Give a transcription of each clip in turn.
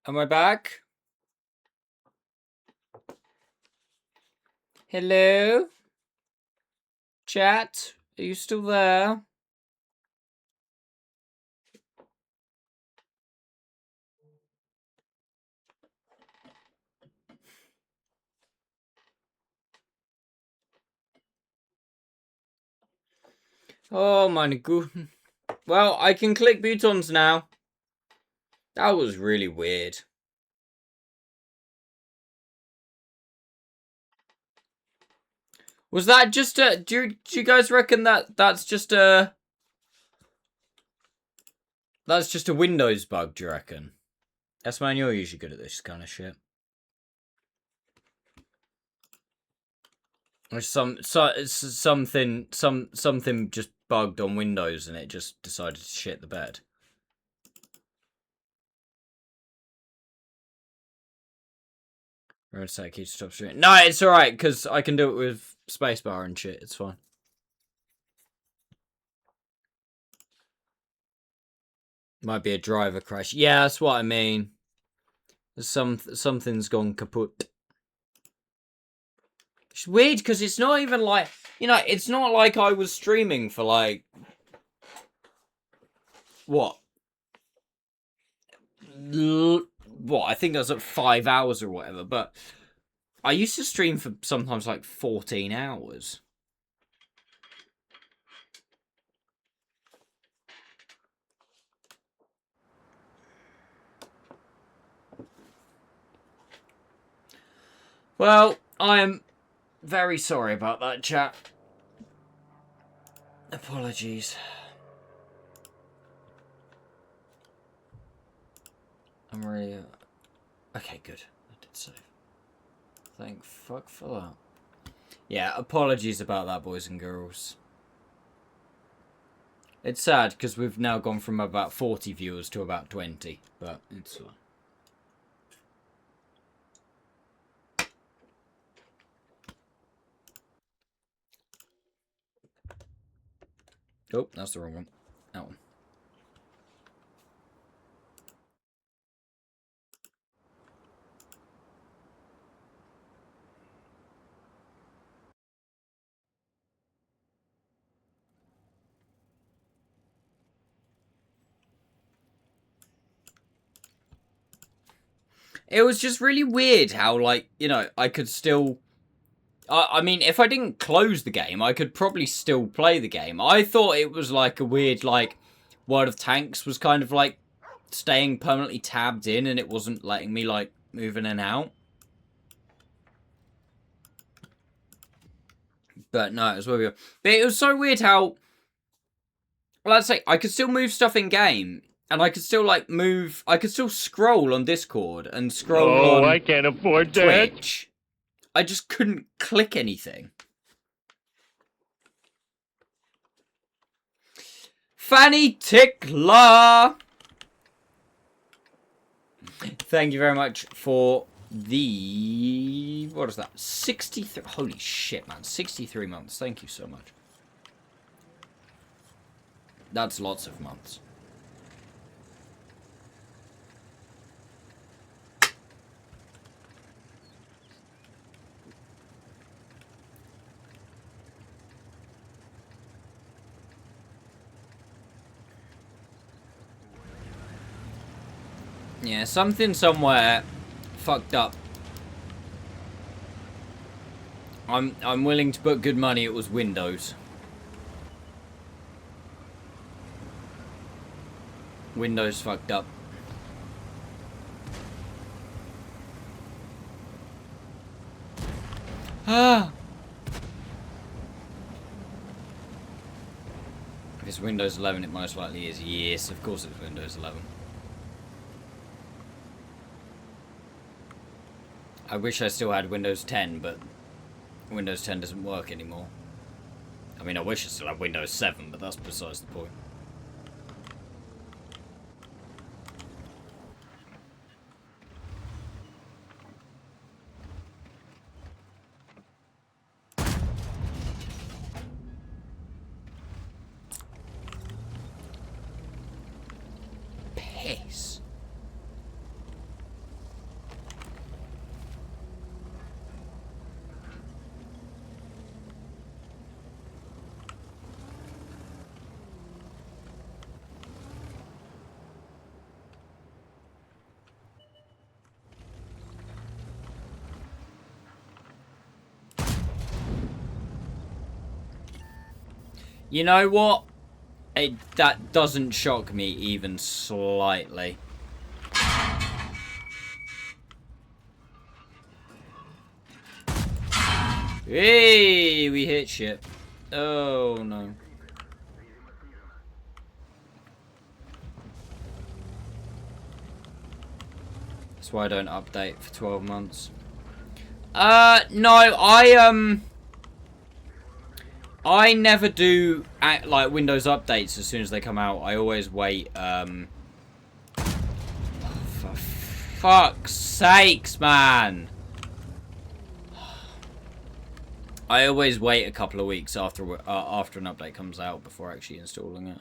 Am I back? Hello? Chat? Are you still there? Oh my god. Well, I can click buttons now. That was really weird. Was that just a... Do you guys reckon that's just a... That's just a Windows bug, do you reckon? Yes, man, you're usually good at this kind of shit. Or something just bugged on Windows and it just decided to shit the bed. Stop streaming. No, it's alright, because I can do it with spacebar and shit. It's fine. Might be a driver crash. Yeah, that's what I mean. Something's gone kaput. It's weird, because it's not even like... You know, it's not like I was streaming for, like... What? I think I was at 5 hours or whatever, but... I used to stream for sometimes, like, 14 hours. Well, I am very sorry about that, chat. Apologies. I'm really... Okay, good. I did save. Thank fuck for that. Yeah, apologies about that, boys and girls. It's sad, because we've now gone from about 40 viewers to about 20, but it's fine. Oh, that's the wrong one. That one. It was just really weird how, like, you know, I could still... I mean, if I didn't close the game, I could probably still play the game. I thought it was, like, a weird, like, World of Tanks was kind of, like, staying permanently tabbed in and it wasn't letting me, like, move in and out. But no, it was weird. But it was so weird how... Let's say, I could still move stuff in-game. And I could still, like, move... I could still scroll on Discord and scroll on I can't afford Twitch. I just couldn't click anything. Fanny Tickler! Thank you very much for the... What is that? 63... Holy shit, man. 63 months. Thank you so much. That's lots of months. Yeah, something somewhere fucked up. I'm willing to put good money it was Windows. Windows fucked up. Ah! If it's Windows 11, it most likely is. Yes, of course it's Windows 11. I wish I still had Windows 10, but Windows 10 doesn't work anymore. I mean, I wish I still had Windows 7, but that's besides the point. Piss. You know what? That doesn't shock me even slightly. Hey, we hit shit. Oh no. That's why I don't update for 12 months. No, I never do like Windows updates as soon as they come out. I always wait, for fuck's sakes, man. I always wait a couple of weeks after an update comes out before actually installing it.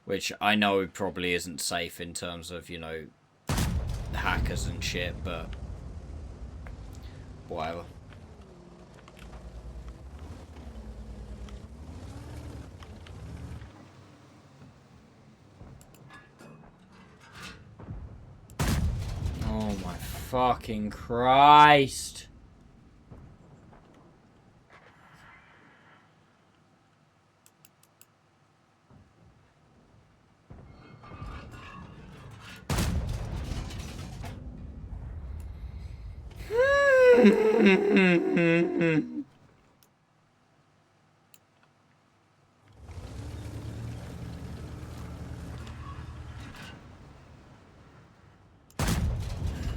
Which I know probably isn't safe in terms of, you know, hackers and shit, but whatever. Oh my fucking Christ.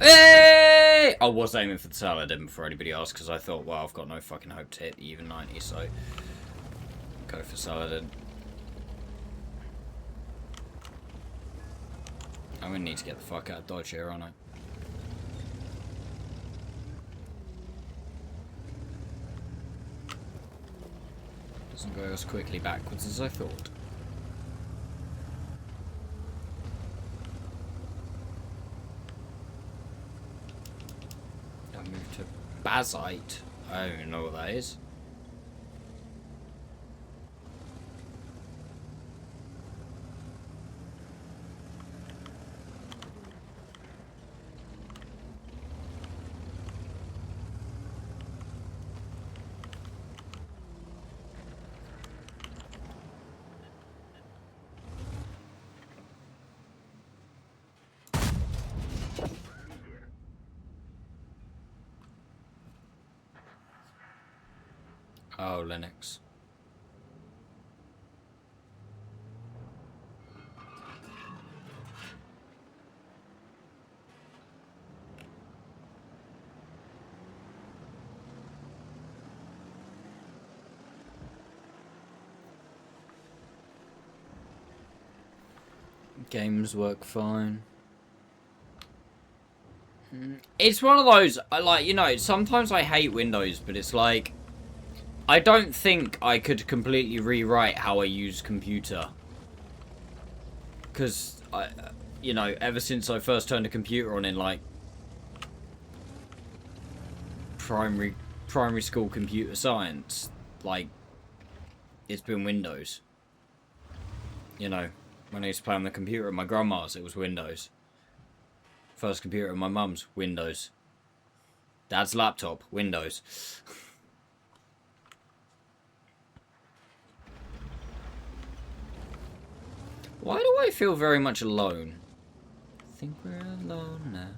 Hey! I was aiming for the Saladin before anybody asked because I thought, well, I've got no fucking hope to hit the even 90, so go for Saladin. I'm gonna need to get the fuck out of dodge here, aren't I? Doesn't go as quickly backwards as I thought. I moved to Bazite. I don't even know what that is. Oh, Linux. Games work fine. It's one of those, like, you know, sometimes I hate Windows, but it's like, I don't think I could completely rewrite how I use computer. Because, you know, ever since I first turned a computer on in, like, primary school computer science, like, it's been Windows. You know, when I used to play on the computer at my grandma's, it was Windows. First computer at my mum's, Windows. Dad's laptop, Windows. Why do I feel very much alone? I think we're alone now.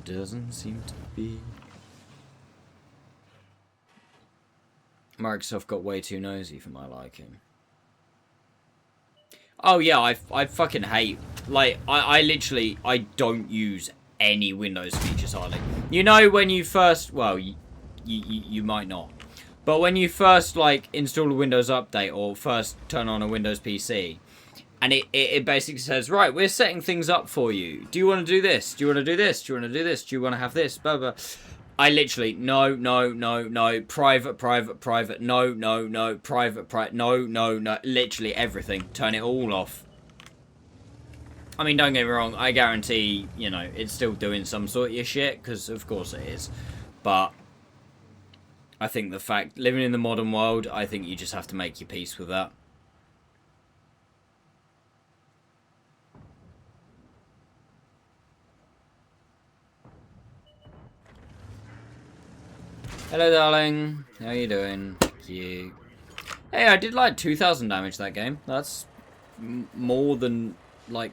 Doesn't seem to be. Microsoft got way too nosy for my liking. Oh yeah, I fucking hate, like, I literally, I don't use any Windows features hardly. You know when you first, well, you might not. But when you first, like, install a Windows update or first turn on a Windows PC, and it basically says, right, we're setting things up for you. Do you want to do this? Do you want to do this? Do you want to do this? Do you want to have this? Blah, blah. I literally, no, private, no, private, no, literally everything. Turn it all off. I mean, don't get me wrong, I guarantee, you know, it's still doing some sort of your shit, because of course it is. But I think the fact, living in the modern world, I think you just have to make your peace with that. Hello, darling. How you doing? Cute. Hey, I did like 2,000 damage that game. That's more than, like,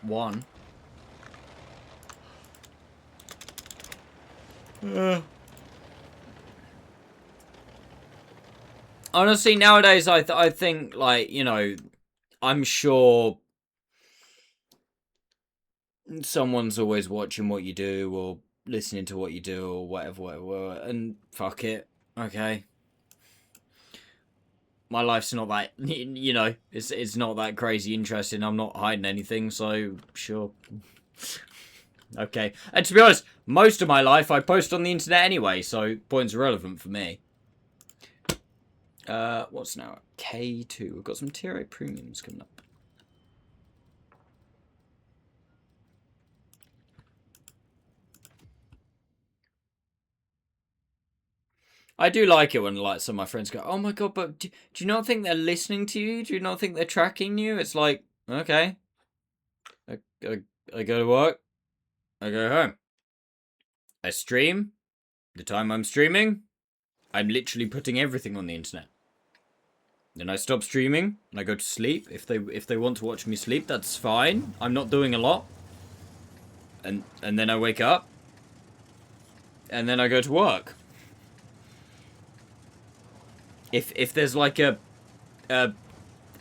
1. Honestly, nowadays, I think, like, you know, I'm sure someone's always watching what you do or listening to what you do or whatever, and fuck it. Okay. My life's not that, you know, it's not that crazy interesting. I'm not hiding anything, so sure. Okay. And to be honest, most of my life I post on the internet anyway, so point's irrelevant for me. What's now? K2. We've got some tier 8 premiums coming up. I do like it when, like, some of my friends go, "Oh my god, but do you not think they're listening to you? Do you not think they're tracking you?" It's like, okay. I go to work. I go home. I stream. The time I'm streaming, I'm literally putting everything on the internet. Then I stop streaming and I go to sleep. If they want to watch me sleep, that's fine. I'm not doing a lot. And then I wake up. And then I go to work. If there's like a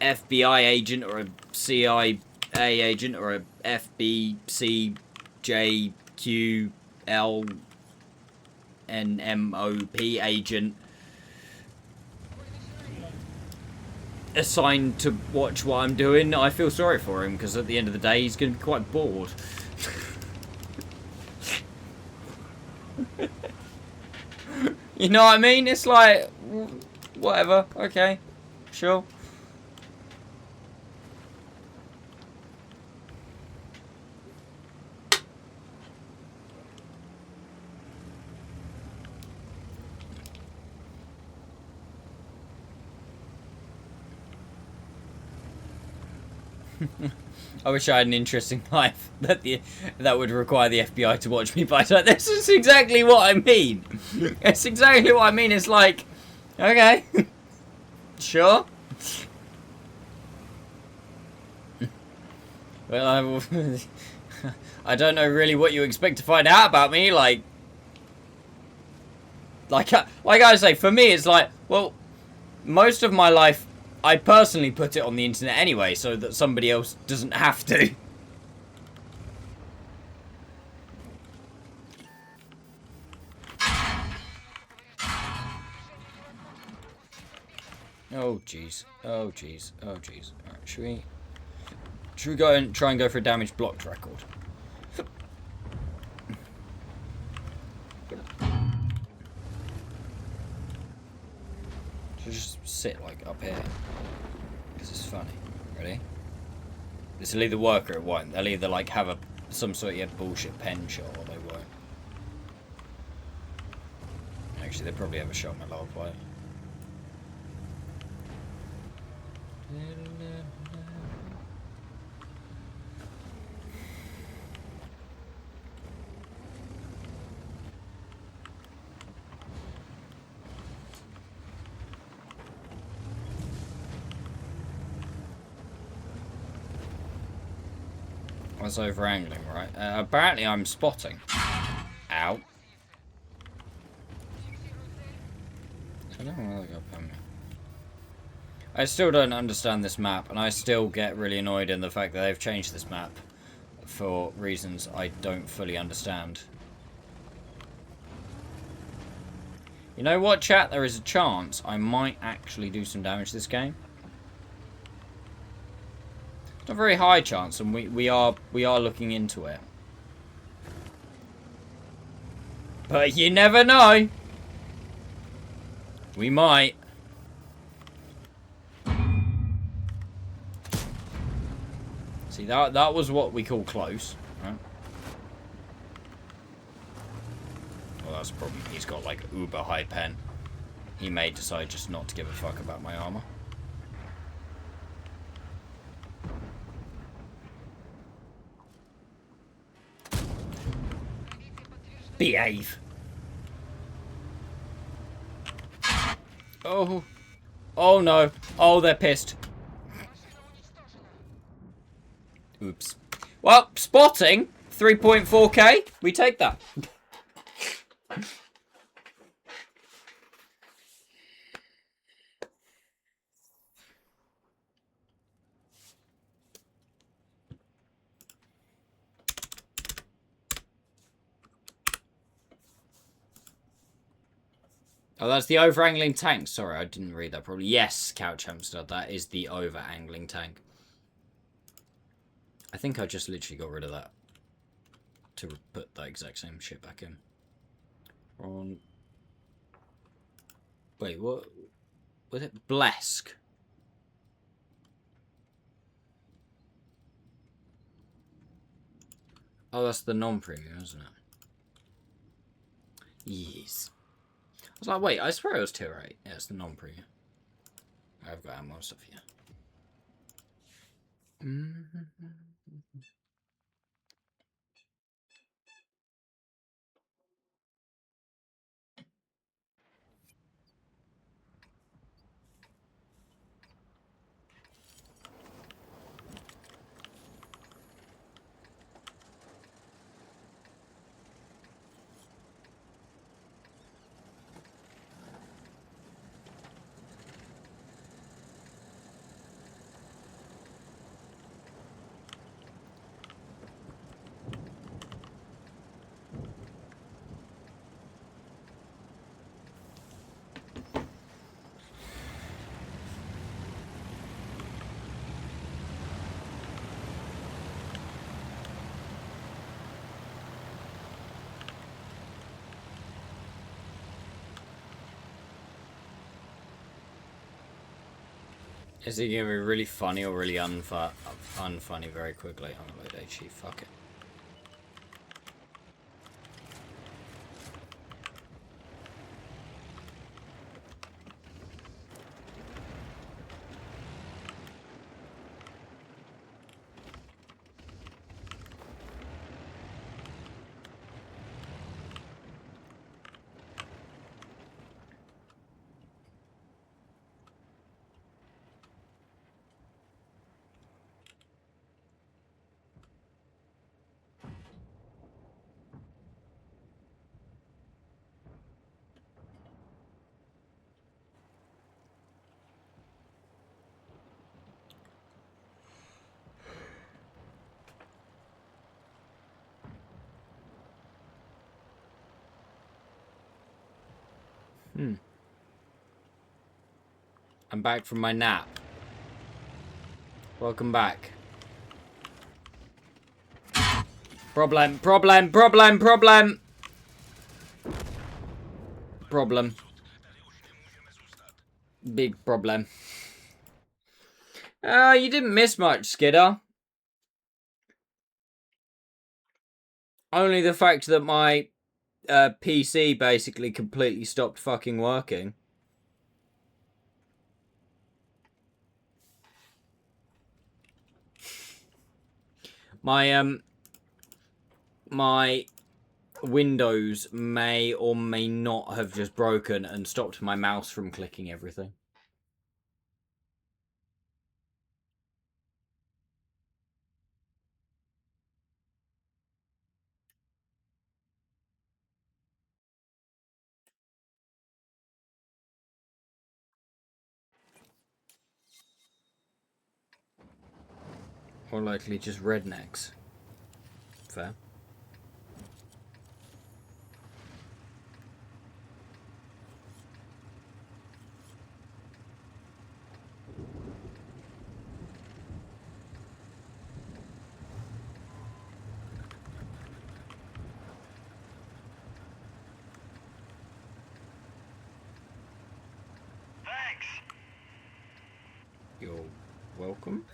FBI agent or a CIA agent or a FBCJQLNMOP agent assigned to watch what I'm doing, I feel sorry for him, because at the end of the day he's going to be quite bored. You know what I mean? It's like, whatever, okay, sure. I wish I had an interesting life that would require the FBI to watch me, but this is exactly what I mean. It's exactly what I mean. It's like, okay, sure. Well, I don't know really what you expect to find out about me. Like I say, for me, it's like, well, most of my life, I personally put it on the internet anyway, so that somebody else doesn't have to. Oh jeez, oh jeez, oh jeez. Alright, should we go and try and go for a damage blocked record? Should just sit like up here, because it's funny. Ready? This will either work or it won't. They'll either like have some sort of bullshit pen shot, or they won't. Actually, they probably have a shot on my lower plate. I was over angling, right? Apparently I'm spotting. Ow. I don't know where they got from me. I still don't understand this map, and I still get really annoyed in the fact that they've changed this map for reasons I don't fully understand. You know what, chat? There is a chance I might actually do some damage this game. It's not a very high chance, and we are looking into it. But you never know. We might. See, that was what we call close, right? Well, that's probably, he's got like uber high pen. He may decide just not to give a fuck about my armor. Behave. Oh. Oh no. Oh, they're pissed. Oops. Well, spotting 3.4k. We take that. Oh, that's the over-angling tank. Sorry, I didn't read that properly. Yes, Couch Hamster, that is the over-angling tank. I think I just literally got rid of that to put that exact same shit back in. On. Wait, what? Was it Blesk? Oh, that's the non-premium, isn't it? Yes. I was like, wait, I swear it was tier 8. Yeah, it's the non-premium. I've got ammo stuff here. Is it gonna be really funny or really unfunny very quickly? I'm gonna load HE, fuck it. I'm back from my nap. Welcome back. Problem. Big problem. You didn't miss much, Skidder. Only the fact that my PC basically completely stopped fucking working. My Windows may or may not have just broken and stopped my mouse from clicking everything. Or likely just rednecks. Fair. Thanks. You're welcome.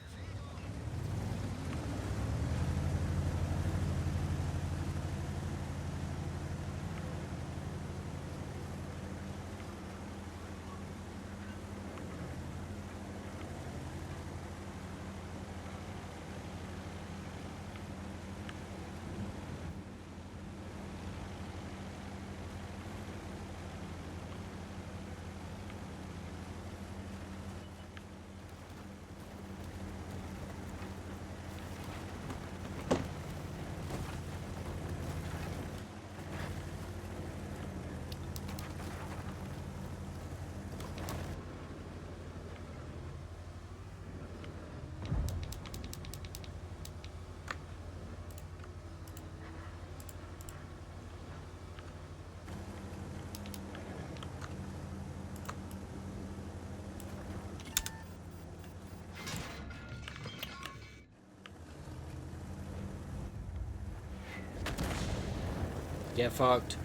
Get fucked.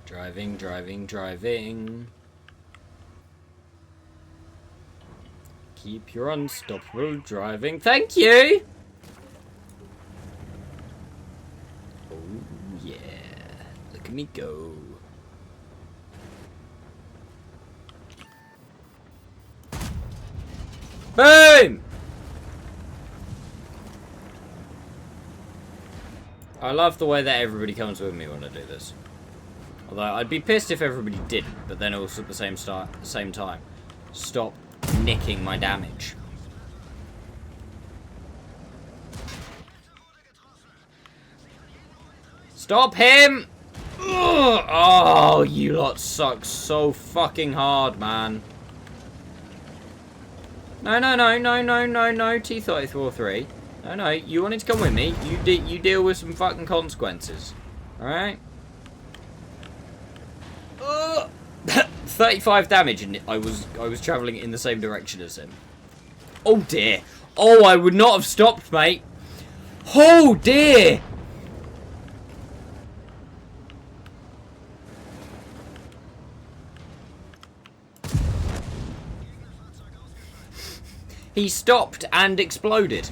Driving, driving, driving. Keep your unstoppable driving. Thank you! Oh, yeah. Look at me go. Boom! I love the way that everybody comes with me when I do this. Although I'd be pissed if everybody didn't, but then also at the same time, stop nicking my damage. Stop him! Ugh! Oh, you lot suck so fucking hard, man. No, no, no, no, no, no, no, T-34-3. No, no, you wanted to come with me. You deal with some fucking consequences. Alright? 35 damage, and I was travelling in the same direction as him. Oh dear. Oh, I would not have stopped, mate. Oh dear. He stopped and exploded.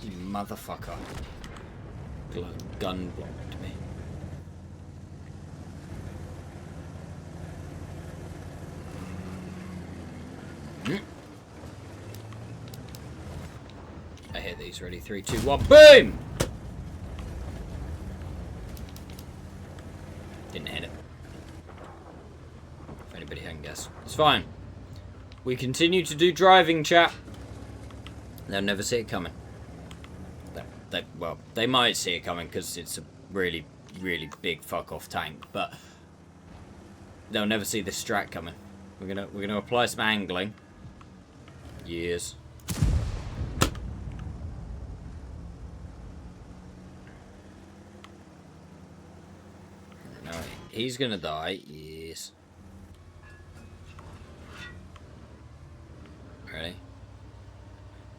You motherfucker. Gun blocked me. I hit these. Ready? 3, 2, 1. Boom! Didn't hit it. If anybody hadn't guessed. It's fine. We continue to do driving, chat. They'll never see it coming. Well, they might see it coming because it's a really, really big fuck-off tank, but they'll never see this strat coming. We're gonna apply some angling. Yes. No, he's gonna die. Yes. Ready?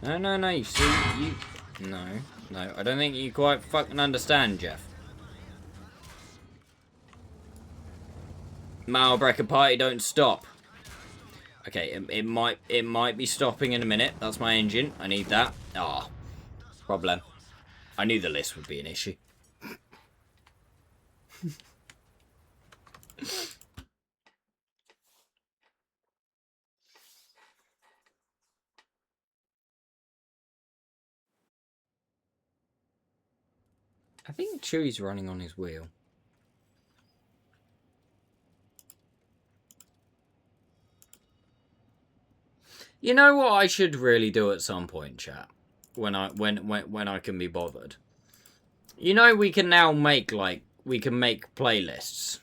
No, no, no. You see, you. No, no. I don't think you quite fucking understand, Jeff. Mile breaker party, don't stop. Okay, it might be stopping in a minute. That's my engine. I need that. Ah, problem. I knew the list would be an issue. I think Chewie's running on his wheel. You know what I should really do at some point, chat? When I can be bothered. You know, we can now make playlists.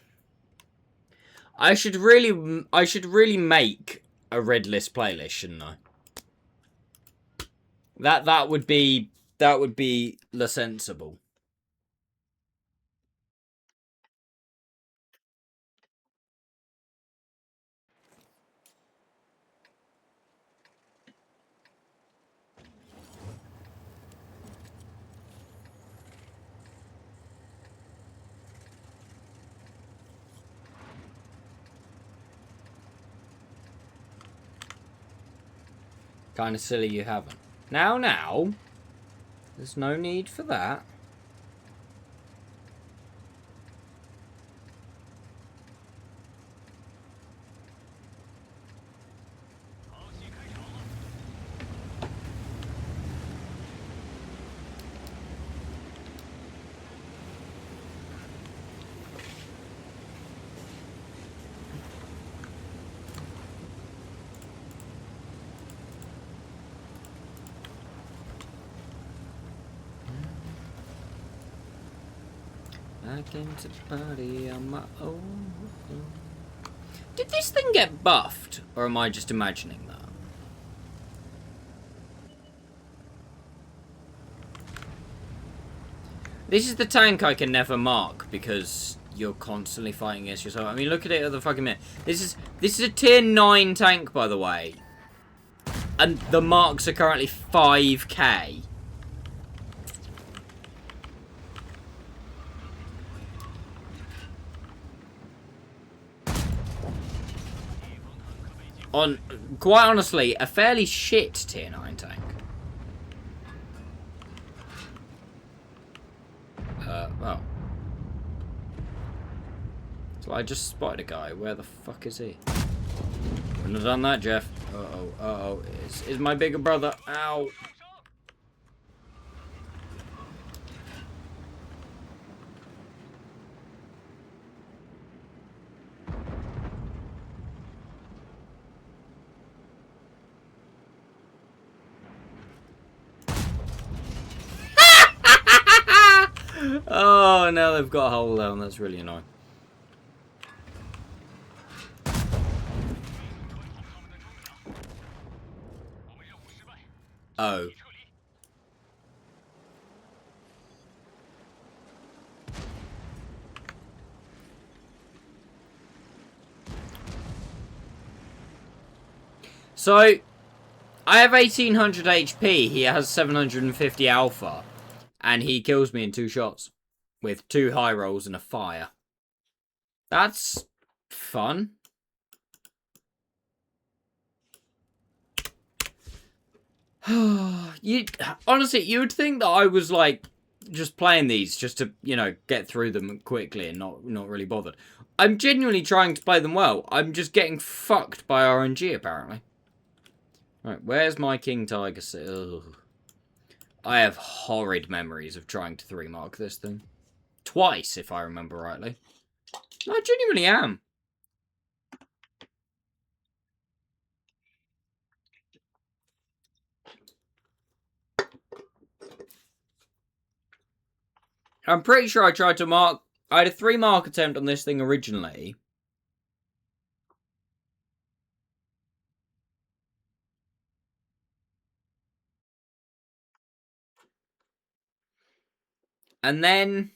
I should really make a red list playlist, shouldn't I? That would be the sensible. Kind of silly you haven't. Now. There's no need for that. I came to party on my own. Did this thing get buffed? Or am I just imagining that? This is the tank I can never mark because you're constantly fighting against yourself. I mean, look at it at the fucking minute. This is a tier 9 tank, by the way. And the marks are currently 5k. On, quite honestly, a fairly shit tier 9 tank. Well. So I just spotted a guy. Where the fuck is he? Wouldn't have done that, Jeff. Uh-oh, uh-oh. It's my bigger brother. Ow. Oh, now they've got a hole down. That's really annoying. Oh. So, I have 1800 HP. He has 750 alpha. And he kills me in 2 shots. With 2 high rolls and a fire. That's fun. Honestly, you would think that I was like just playing these just to, you know, get through them quickly and not really bothered. I'm genuinely trying to play them well. I'm just getting fucked by RNG apparently. Right, where's my King Tiger? Ugh. I have horrid memories of trying to 3-mark this thing. Twice, if I remember rightly. I genuinely am. I'm pretty sure I tried to mark... I had a 3-mark attempt on this thing originally. And then...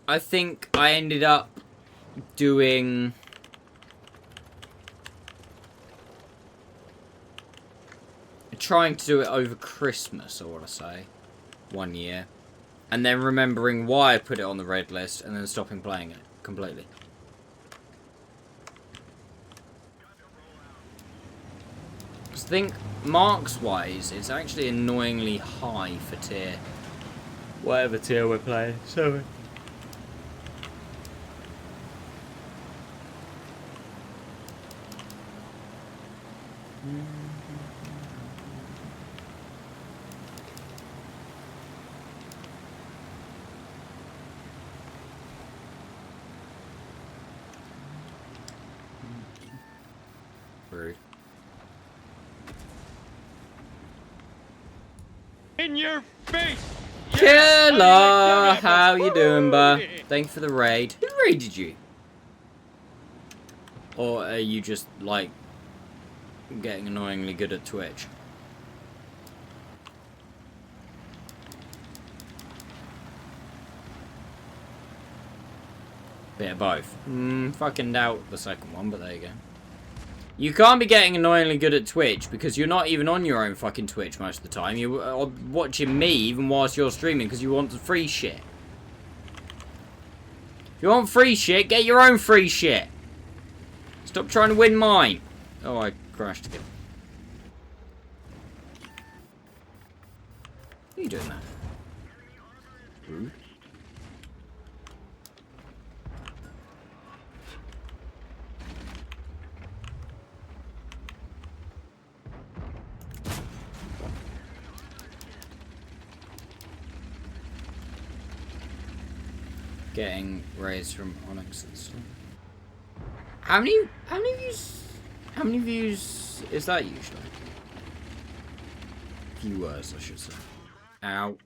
I think I ended up doing... trying to do it over Christmas, I want to say. 1 year. And then remembering why I put it on the red list and then stopping playing it completely. I think, marks-wise, it's actually annoyingly high for tier. Whatever tier we're playing. So... Rude. In your face! Killer! How you doing, bud? Thank you for the raid. Who raided you? Or are you just, like, getting annoyingly good at Twitch? Bit of both. Fucking doubt the second one, but there you go. You can't be getting annoyingly good at Twitch because you're not even on your own fucking Twitch most of the time. You're watching me even whilst you're streaming because you want the free shit. If you want free shit, get your own free shit. Stop trying to win mine. Oh, I crashed again. What are you doing that? Rude. Getting raised from Onyx and stuff. How many views is that usually? Viewers, I should say. Ow.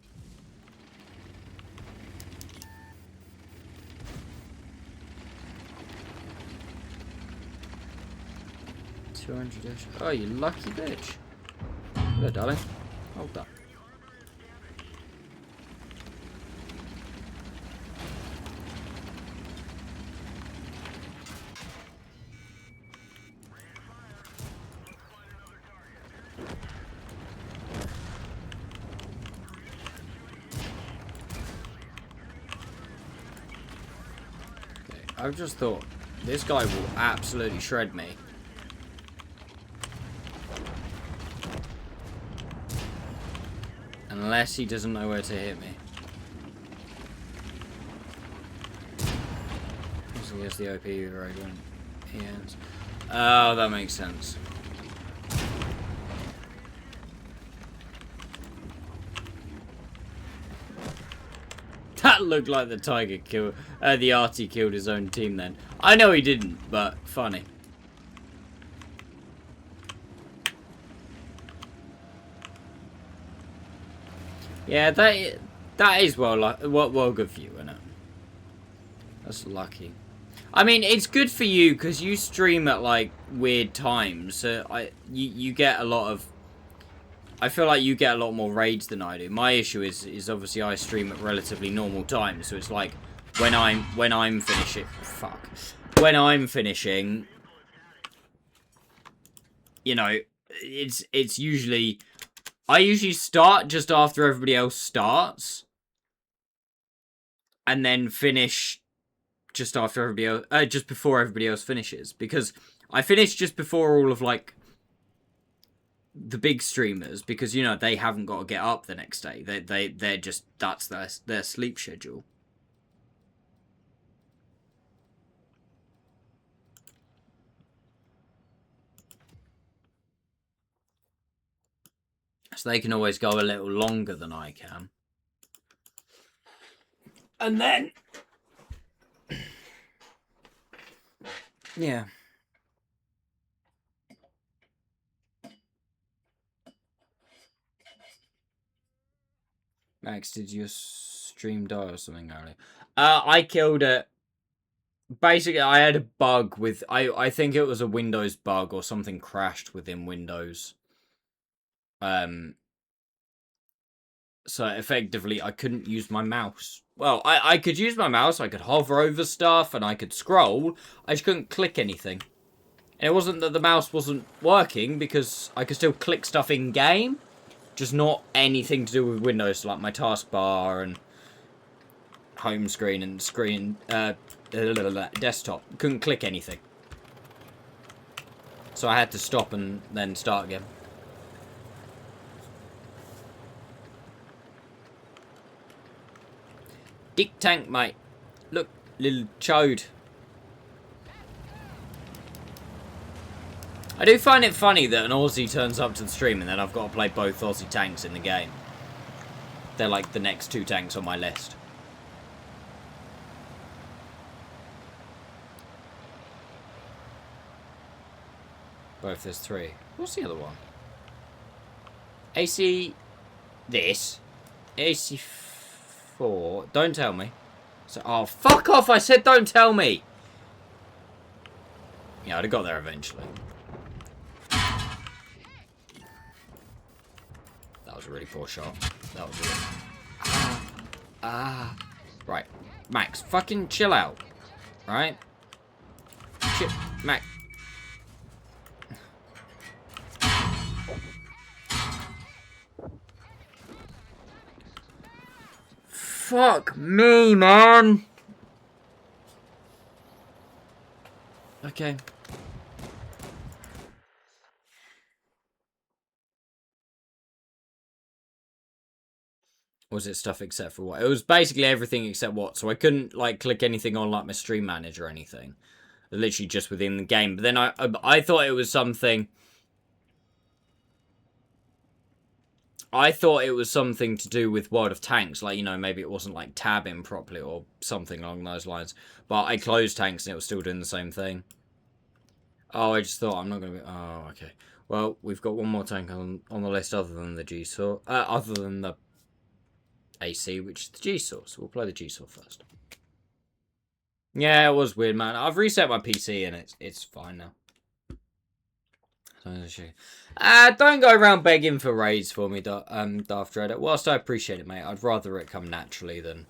200 ish. Oh, you lucky bitch. Hello, darling. Hold up. I've just thought, this guy will absolutely shred me. Unless he doesn't know where to hit me. So he has the OP right when he ends. Oh, that makes sense. That looked like the tiger killed, the arty killed his own team then. I know he didn't, but funny. Yeah, that is well good for you, isn't it? That's lucky. I mean, it's good for you because you stream at like weird times. So you get a lot of. I feel like you get a lot more raids than I do. My issue is obviously I stream at relatively normal times, so it's like when I'm finishing. Fuck. When I'm finishing, you know, it's usually. I usually start just after everybody else starts. And then finish just after everybody else, just before everybody else finishes. Because I finish just before all of, like, the big streamers. Because, you know, they haven't got to get up the next day. They're just, that's their sleep schedule. So they can always go a little longer than I can. And then... yeah. Max, did your stream die or something earlier? I killed it. Basically, I had a bug with... I think it was a Windows bug or something crashed within Windows. So effectively, I couldn't use my mouse. Well, I could use my mouse, I could hover over stuff, and I could scroll. I just couldn't click anything. And it wasn't that the mouse wasn't working, because I could still click stuff in-game. Just not anything to do with Windows, like my taskbar and home screen and screen, desktop. Couldn't click anything. So I had to stop and then start again. Dick tank, mate. Look, little chode. I do find it funny that an Aussie turns up to the stream and then I've got to play both Aussie tanks in the game. They're like the next two tanks on my list. Both there's three. What's the other one? AC... this. AC4. Don't tell me. So, oh, fuck off! I said don't tell me! Yeah, I'd have got there eventually. That was a really poor shot. That was really... Right. Max, fucking chill out. Right? Max. Fuck me, man! Okay. Was it stuff except for what? It was basically everything except what. So I couldn't, like, click anything on, like, my stream manager or anything. Literally just within the game. But then I thought it was something... I thought it was something to do with World of Tanks. Like, you know, maybe it wasn't, like, tabbing properly or something along those lines. But I closed tanks and it was still doing the same thing. Oh, I just thought I'm not going to be... Oh, okay. Well, we've got one more tank on the list other than the G-Saw. Other than the AC, which is the G-Saw. So we'll play the G-Saw first. Yeah, it was weird, man. I've reset my PC and it's fine now. Don't go around begging for raids for me, Darth Dreader. Whilst I appreciate it, mate, I'd rather it come naturally than,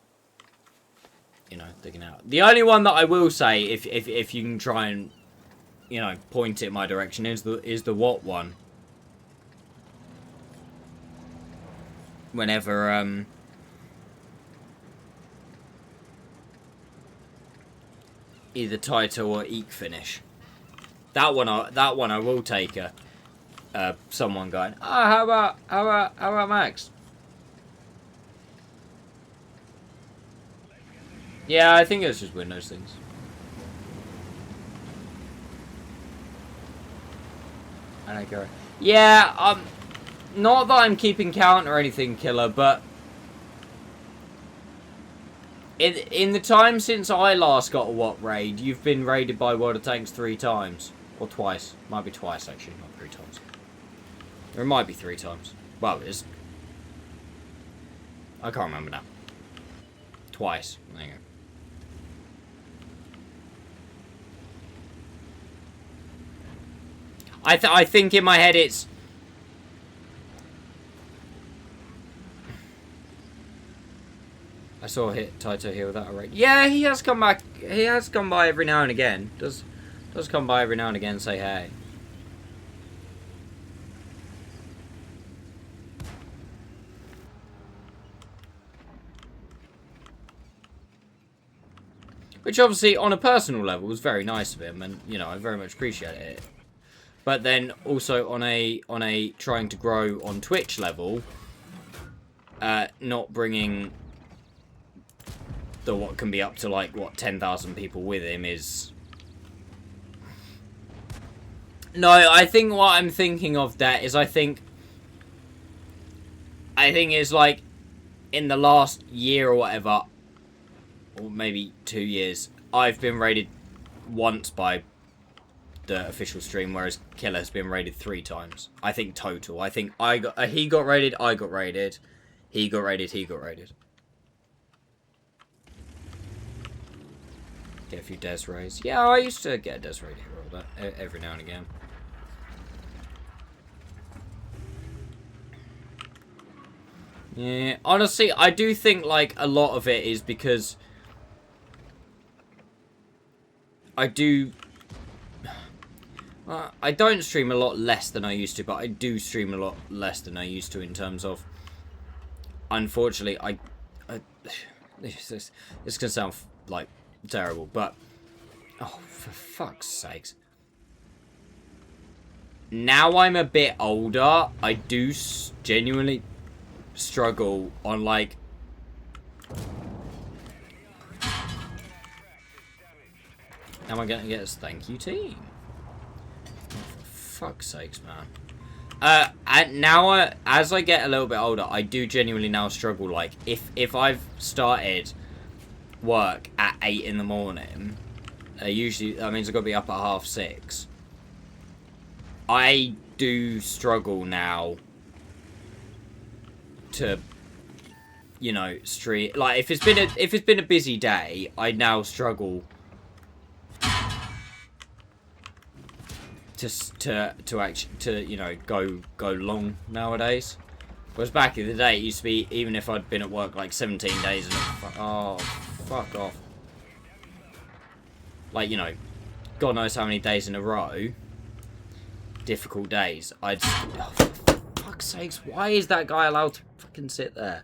you know, digging out. The only one that I will say, if you can try and, you know, point it in my direction, is the what one. Whenever either title or eke finish. That one I will take someone going, how about Max? Yeah, I think it's just Windows things. I don't care. Yeah, not that I'm keeping count or anything, Killer, but in the time since I last got a What raid, you've been raided by World of Tanks 3 times. Or twice. Might be twice, actually, not 3 times. Or it might be 3 times. Well, it is. I can't remember now. Twice. There you go. I think in my head it's... I saw Taito here without a raid. Yeah, he has come back. He has come by every now and again. Does come by every now and again and say hey. Which obviously, on a personal level, was very nice of him, and you know I very much appreciate it. But then also on a trying to grow on Twitch level, not bringing the what can be up to like what 10,000 people with him is. No, I think what I'm thinking of that is I think it's like in the last year or whatever, or maybe 2 years, I've been raided once by the official stream, whereas Killer has been raided 3 times. I think total. I think he got raided, I got raided, he got raided, he got raided. Get a few Des raids. Yeah, I used to get a Des raid here every now and again. Yeah, honestly, I do think like a lot of it is because I don't stream a lot less than I used to, but I do stream a lot less than I used to in terms of, unfortunately, this can sound like terrible, but, oh, for fuck's sakes. Now I'm a bit older, I do genuinely struggle on, like, am I going to get a thank you team? Fuck's sakes, man. And now, as I get a little bit older, I do genuinely now struggle. Like, if I've started work at 8 in the morning, usually that means I've got to be up at 6:30. I do struggle now to, you know, stream. Like, if it's been a busy day, I now struggle to you know go long nowadays. Whereas back in the day, it used to be even if I'd been at work like 17 days and oh fuck off, like, you know, God knows how many days in a row, difficult days. I'd oh, for fuck's sakes, why is that guy allowed to fucking sit there?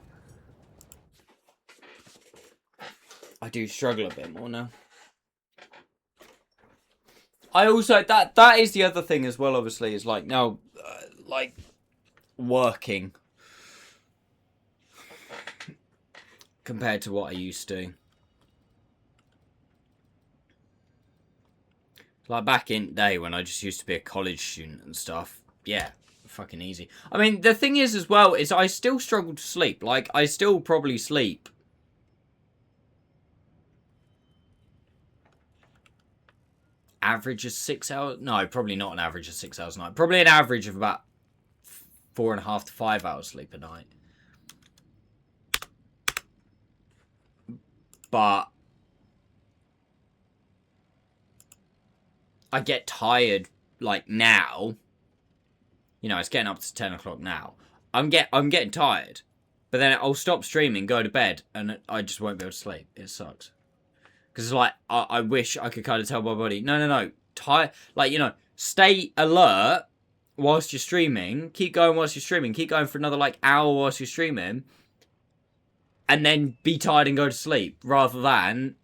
I do struggle a bit more now. I also, that is the other thing as well, obviously, is like now, like, working compared to what I used to. Like, back in the day when I just used to be a college student and stuff, yeah, fucking easy. I mean, the thing is as well, is I still struggle to sleep. Like, I still probably sleep average of 6 hours. No, probably not an average of 6 hours a night. Probably an average of about 4.5 to 5 hours sleep a night. But I get tired, like, now You know, it's getting up to 10 o'clock now. I'm getting tired. But then I'll stop streaming, go to bed, and I just won't be able to sleep. It sucks. Because it's like, I wish I could kind of tell my body, no. Tired. Like, you know, stay alert whilst you're streaming. Keep going whilst you're streaming. Keep going for another, like, hour whilst you're streaming. And then be tired and go to sleep. Rather than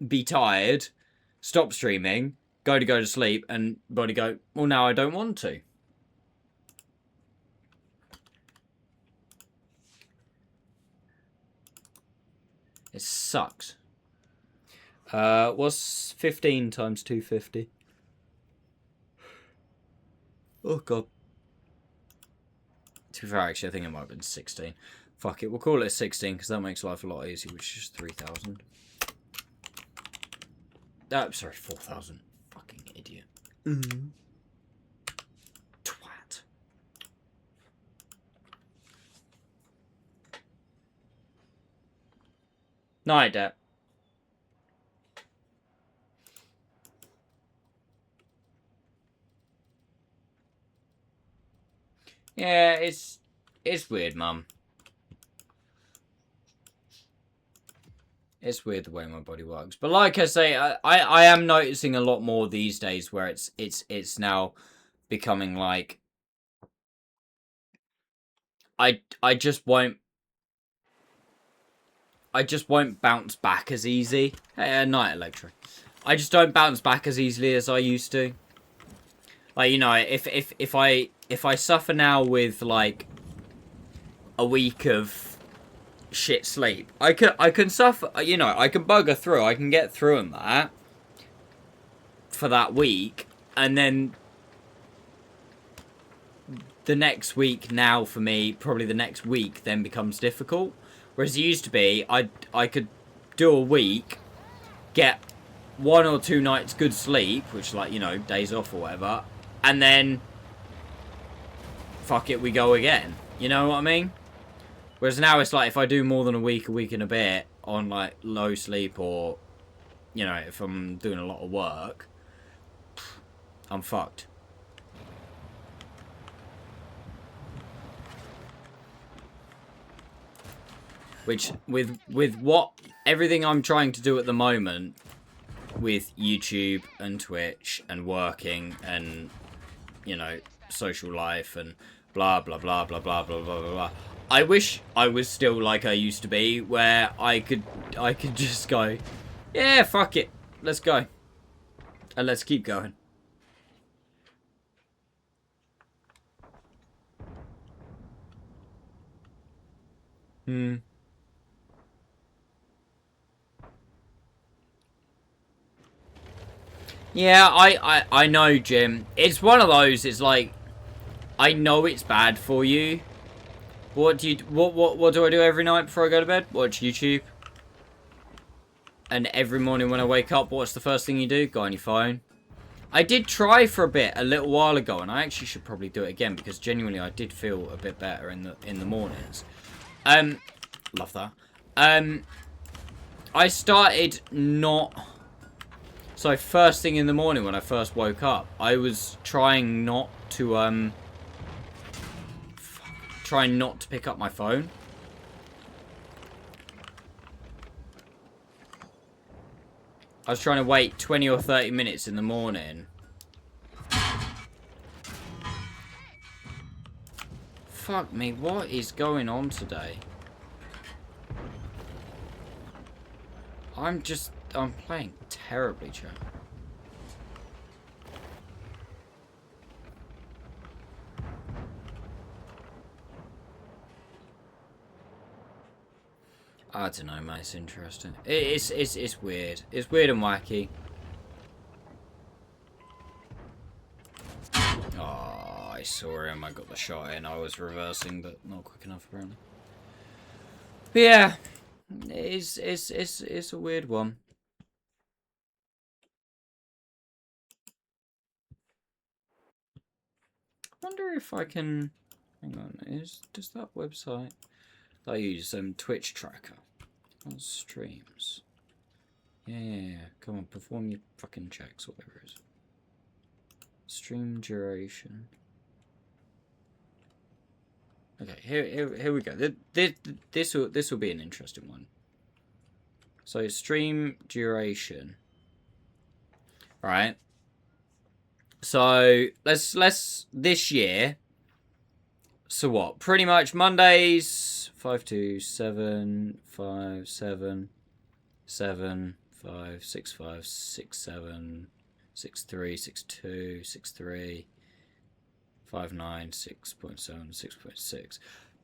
be tired, stop streaming, go to sleep, and body go, well, now I don't want to. It sucks. What's 15 times 250? Oh, God. To be fair, actually, I think it might have been 16. Fuck it, we'll call it 16, because that makes life a lot easier, which is 3,000. Oh, sorry, 4,000. Fucking idiot. Twat. Night, Dad. Yeah, it's weird, Mum. It's weird the way my body works. But like I say, I am noticing a lot more these days where it's now becoming like I just won't bounce back as easy. Hey, night, Electra. I just don't bounce back as easily as I used to. Like, you know, if I suffer now with like a week of shit sleep, I can suffer, you know, I can bugger through, I can get through and that for that week, and then the next week now for me, probably the next week then becomes difficult. Whereas it used to be, I could do a week, get 1 or 2 nights good sleep, which, like, you know, days off or whatever, and then fuck it, we go again. You know what I mean? Whereas now it's like if I do more than a week and a bit on like low sleep, or, you know, if I'm doing a lot of work, I'm fucked. Which, with what, everything I'm trying to do at the moment, with YouTube and Twitch and working and, you know, social life and blah, blah, blah, blah, blah, blah, blah, blah, blah. I wish I was still like I used to be, where I could just go, yeah, fuck it, let's go. And let's keep going. Yeah, I know, Jim. It's one of those, it's like, I know it's bad for you. What do I do every night before I go to bed? Watch YouTube. And every morning when I wake up, what's the first thing you do? Go on your phone. I did try for a bit a little while ago, and I actually should probably do it again, because genuinely I did feel a bit better in the mornings. Love that. I started not... So first thing in the morning when I first woke up, I was trying not to pick up my phone. I was trying to wait 20 or 30 minutes in the morning. Fuck me, what is going on today? I'm playing terribly, chat. I don't know, mate. It's interesting. It's weird. It's weird and wacky. Oh, I saw him. I got the shot in. I was reversing, but not quick enough, apparently. But yeah, it's a weird one. I wonder if I can. Hang on. Does that website? I use Twitch tracker on streams. Yeah. Come on, perform your fucking checks, whatever it is. Stream duration. Okay, here we go. This will be an interesting one. So stream duration. Right. So let's this year. So what? Pretty much Mondays 5 to 7, 5 7, 7 5 6 5 6 7 6 3 6 2 6 3 5 9 6.7 6.6.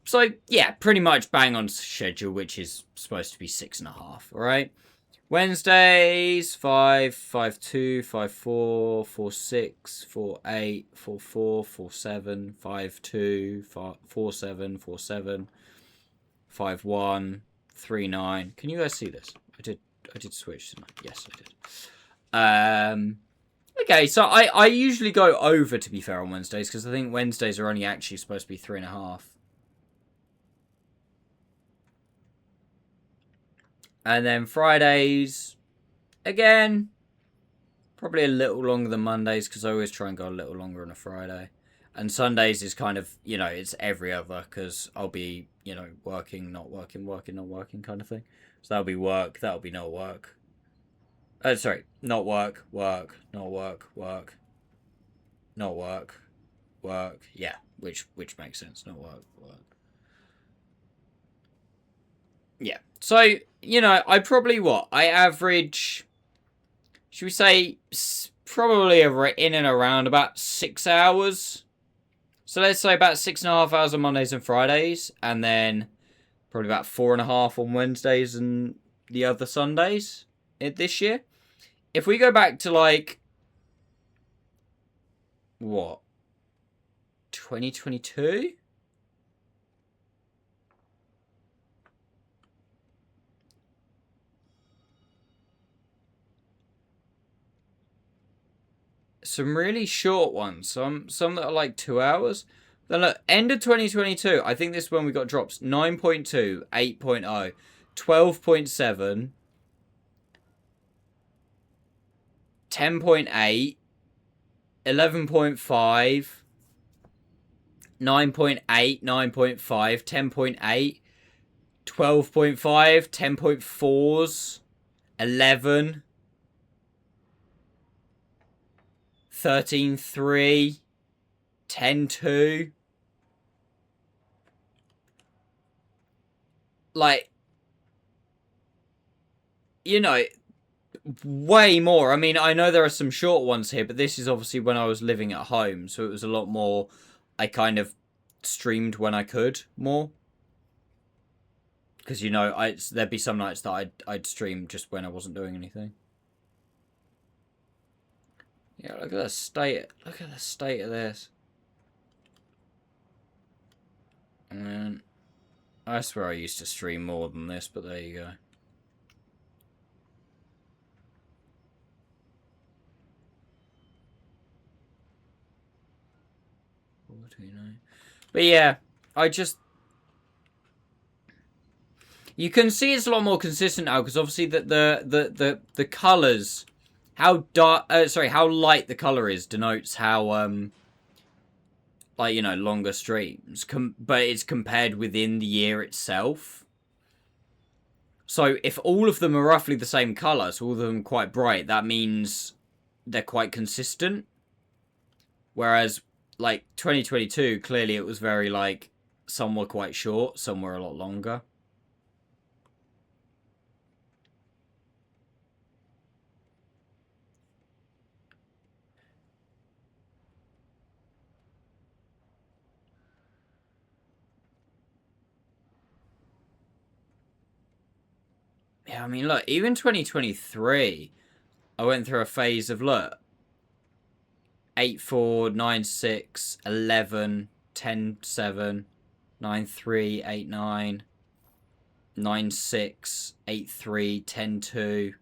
So yeah, pretty much bang on schedule, which is supposed to be 6.5. All right. Wednesdays 5 5 2 5 4 4 6 4 8 4 4 4 7 5 2 4 7 4 7 5 1 3 9. Can you guys see this? I did switch tonight. Yes, I did. Okay, so I usually go over, to be fair, on Wednesdays, because I think Wednesdays are only actually supposed to be 3.5. And then Fridays, again, probably a little longer than Mondays, because I always try and go a little longer on a Friday. And Sundays is kind of, you know, it's every other, because I'll be, you know, working, not working, working, not working kind of thing. So that'll be work, that'll be not work. Sorry, not work, work, not work, work, not work, work. Yeah, which makes sense, not work, work. Yeah, so, you know, I probably, I average, should we say, probably in and around about 6 hours. So let's say about 6.5 hours on Mondays and Fridays, and then probably about 4.5 on Wednesdays and the other Sundays this year. If we go back to, like, what, 2022? Some really short ones. Some that are like 2 hours. Then look, end of 2022, I think this is when we got drops. 9.2, 8.0, 12.7, 10.8, 11.5, 9.8, 9.5, 10.8, 12.5, 10.4s, 11, 13.3, 10.2. Like, you know, way more. I mean, I know there are some short ones here, but this is obviously when I was living at home, so it was a lot more, I kind of streamed when I could more. Because, you know, there'd be some nights that I'd stream just when I wasn't doing anything. Yeah, look at the state of this. And I swear I used to stream more than this, but there you go. But yeah, you can see it's a lot more consistent now, because obviously the colours, how dark, how light the colour is denotes how like, you know, longer streams, but it's compared within the year itself. So if all of them are roughly the same colour, so all of them quite bright, that means they're quite consistent. Whereas, like, 2022, clearly it was very, like, some were quite short, some were a lot longer. Yeah, I mean, look, even 2023, I went through a phase of, look, 8, 4, 9, 6, 11, 10, 7, 9, 3, 8, 9, 9, 6, 8, 3, 10, 2,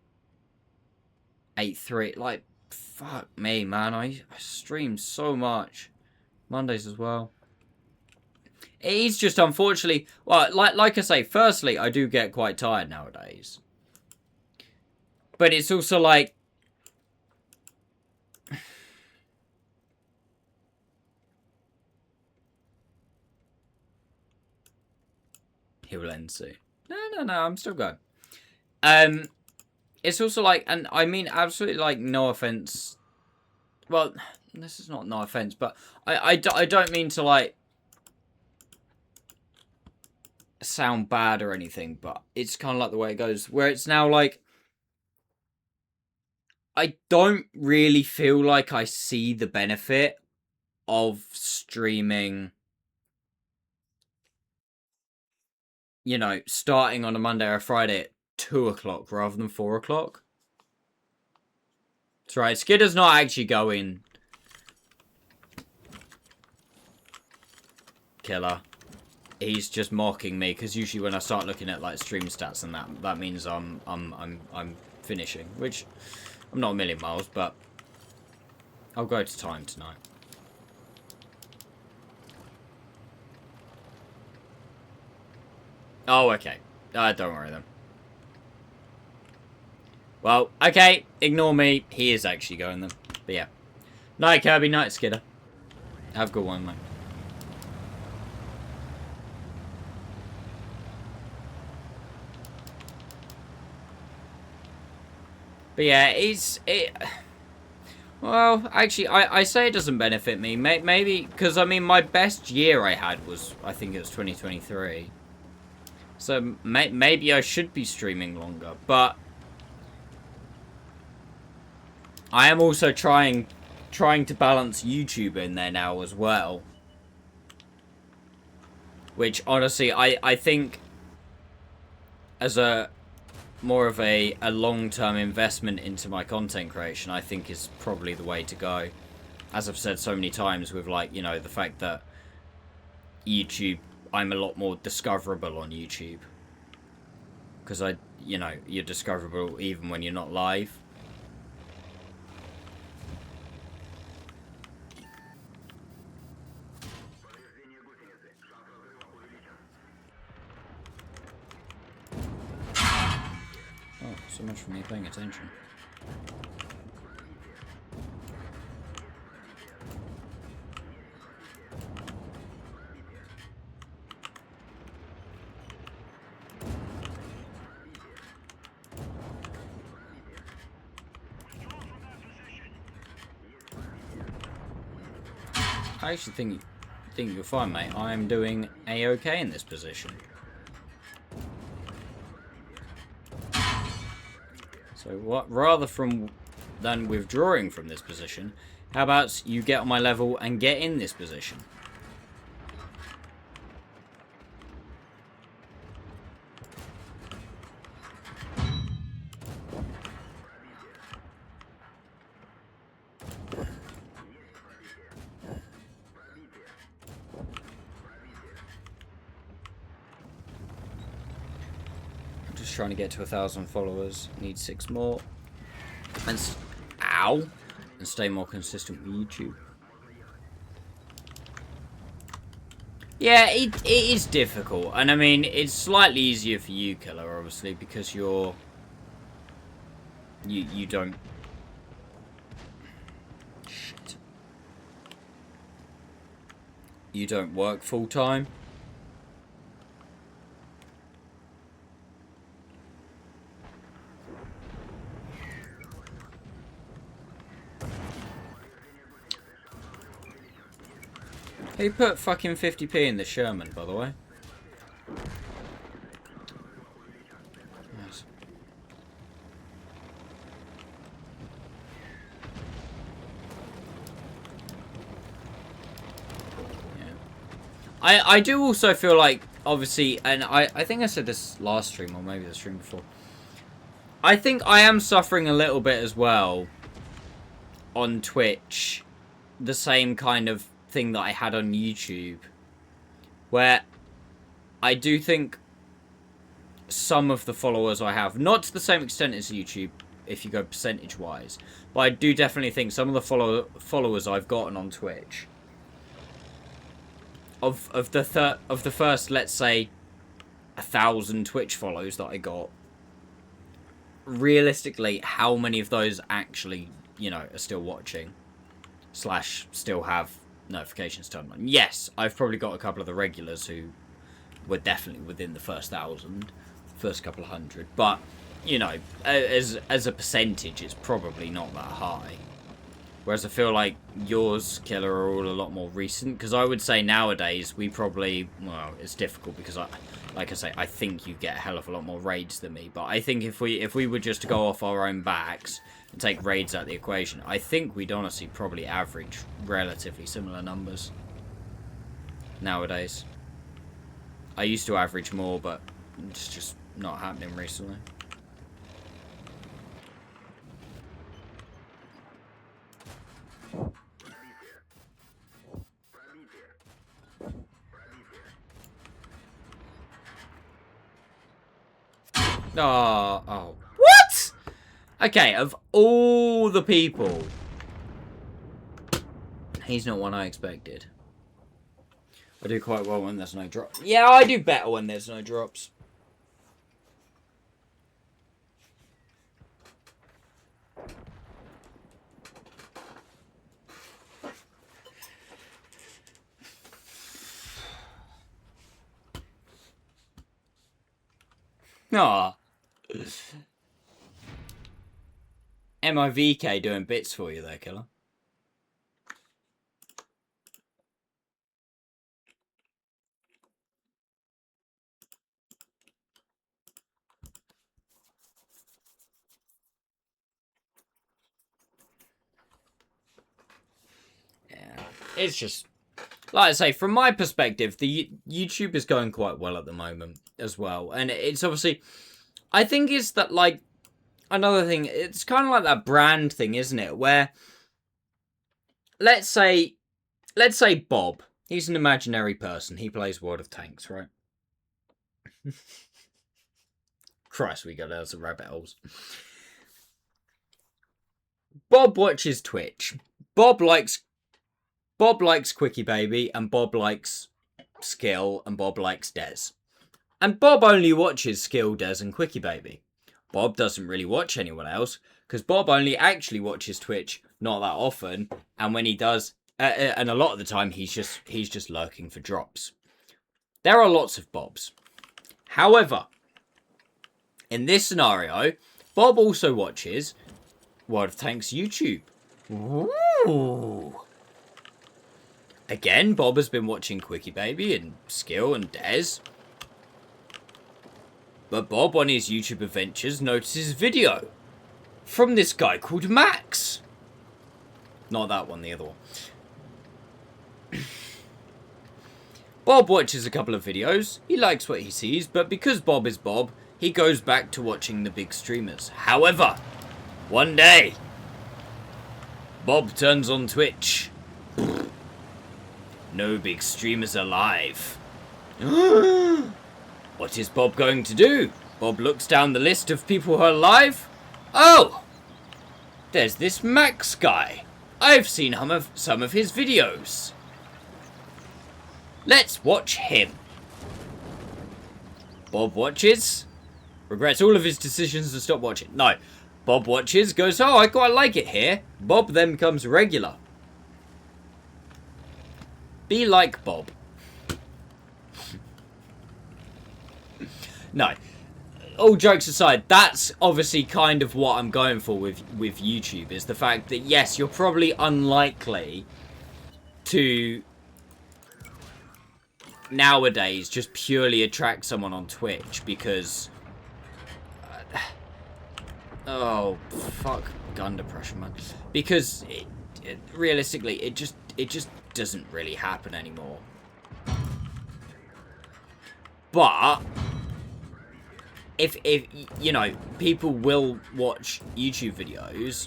8, 3. Like, fuck me, man. I stream so much. Mondays as well. It is just, unfortunately, well, like I say, firstly, I do get quite tired nowadays. But it's also like, He will end soon. No, I'm still going. It's also like, and I mean absolutely like no offense. Well, this is not no offense, but I don't mean to like sound bad or anything, but it's kind of like the way it goes, where it's now like I don't really feel like I see the benefit of streaming, you know, starting on a Monday or a Friday at 2 o'clock rather than 4 o'clock. That's right, Skidder's not actually going. Killer. He's just mocking me, because usually when I start looking at like stream stats and that means I'm finishing, which I'm not a million miles, but I'll go to time tonight. Oh, okay. Don't worry then. Well, okay, ignore me. He is actually going then. But yeah. Night, Kirby. Night, Skidder. Have a good one, mate. But yeah, well, actually, I say it doesn't benefit me. Maybe, because, I mean, my best year I had was, I think it was 2023. So, maybe I should be streaming longer. But I am also trying to balance YouTube in there now as well. Which, honestly, I think as a more of a long-term investment into my content creation, I think is probably the way to go. As I've said so many times with, like, you know, the fact that YouTube, I'm a lot more discoverable on YouTube. Because you know, you're discoverable even when you're not live. Oh, so much for me paying attention. I actually think you're fine, mate. I am doing a-okay in this position. So what, rather than withdrawing from this position, how about you get on my level and get in this position? Trying to get to 1,000 followers. Need 6 more. And ow! And stay more consistent with YouTube. Yeah, it is difficult, and I mean it's slightly easier for you, Killer, obviously, because you don't. Shit. You don't work full time. Who put fucking 50p in the Sherman, by the way? Nice. Yeah. I do also feel like, obviously, and I think I said this last stream, or maybe the stream before. I think I am suffering a little bit as well on Twitch. The same kind of thing that I had on YouTube, where I do think some of the followers I have, not to the same extent as YouTube if you go percentage wise, but I do definitely think some of the followers I've gotten on Twitch of the first, let's say, 1,000 Twitch follows that I got, realistically, how many of those actually, you know, are still watching / still have notifications turned on? Yes, I've probably got a couple of the regulars who we're definitely within the first 1,000, first couple of hundred. But, you know, as a percentage, it's probably not that high. Whereas I feel like yours, Killer, are all a lot more recent. Because I would say nowadays, we probably... Well, it's difficult because, like I say, I think you get a hell of a lot more raids than me. But I think if we were just to go off our own backs and take raids out of the equation, I think we'd honestly probably average relatively similar numbers nowadays. I used to average more, but it's just not happening recently. Oh. What? Okay, of all the people, he's not one I expected. I do quite well when there's no drops. Yeah, I do better when there's no drops. Aw. MIVK doing bits for you there, Killer. Yeah, it's just... Like I say, from my perspective, the YouTube is going quite well at the moment as well. And it's obviously... I think it's that, like... Another thing, it's kind of like that brand thing, isn't it? Where... Let's say Bob. He's an imaginary person. He plays World of Tanks, right? Christ, we go down some rabbit holes. Bob watches Twitch. Bob likes Quickie Baby, and Bob likes Skill, and Bob likes Dez. And Bob only watches Skill, Dez, and Quickie Baby. Bob doesn't really watch anyone else, because Bob only actually watches Twitch not that often, and when he does, and a lot of the time, he's just lurking for drops. There are lots of Bobs. However, in this scenario, Bob also watches World of Tanks YouTube. Ooh. Again, Bob has been watching Quickie Baby and Skill and Dez. But Bob, on his YouTube adventures, notices video from this guy called Max. Not that one, the other one. Bob watches a couple of videos. He likes what he sees, but because Bob is Bob, he goes back to watching the big streamers. However, one day, Bob turns on Twitch. No big streamers alive. What is Bob going to do? Bob looks down the list of people who are alive. Oh! There's this Max guy. I've seen some of his videos. Let's watch him. Bob watches. Regrets all of his decisions to stop watching. No. Bob watches, goes, oh, I quite like it here. Bob then becomes regular. Be like Bob. No. All jokes aside, that's obviously kind of what I'm going for with YouTube, is the fact that, yes, you're probably unlikely to nowadays just purely attract someone on Twitch because... oh, fuck gun depression, man. Because, realistically, it just doesn't really happen anymore. But... If you know, people will watch YouTube videos.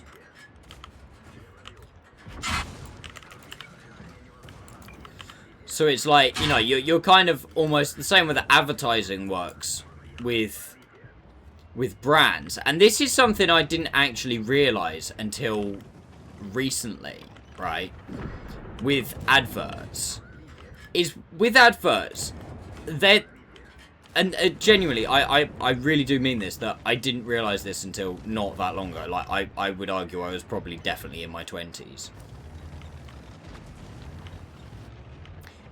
So it's like, you know, you're kind of almost the same with the advertising works with brands. And this is something I didn't actually realize until recently, right? With adverts. Is with adverts, they're... And genuinely, I really do mean this, that I didn't realise this until not that long ago. Like, I would argue I was probably definitely in my 20s.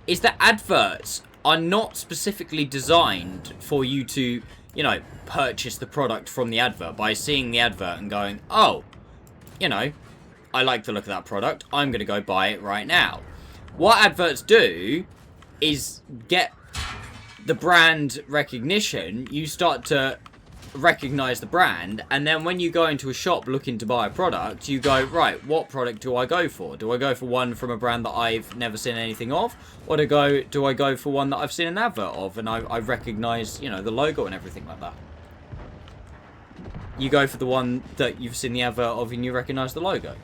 Is that adverts are not specifically designed for you to, you know, purchase the product from the advert by seeing the advert and going, oh, you know, I like the look of that product, I'm going to go buy it right now. What adverts do is get the brand recognition. You start to recognize the brand, and then when you go into a shop looking to buy a product, you go, right, what product do I go for? Do I go for one from a brand that I've never seen anything of, or do I go for one that I've seen an advert of and I recognize, you know, the logo and everything like that? You go for the one that you've seen the advert of and you recognize the logo.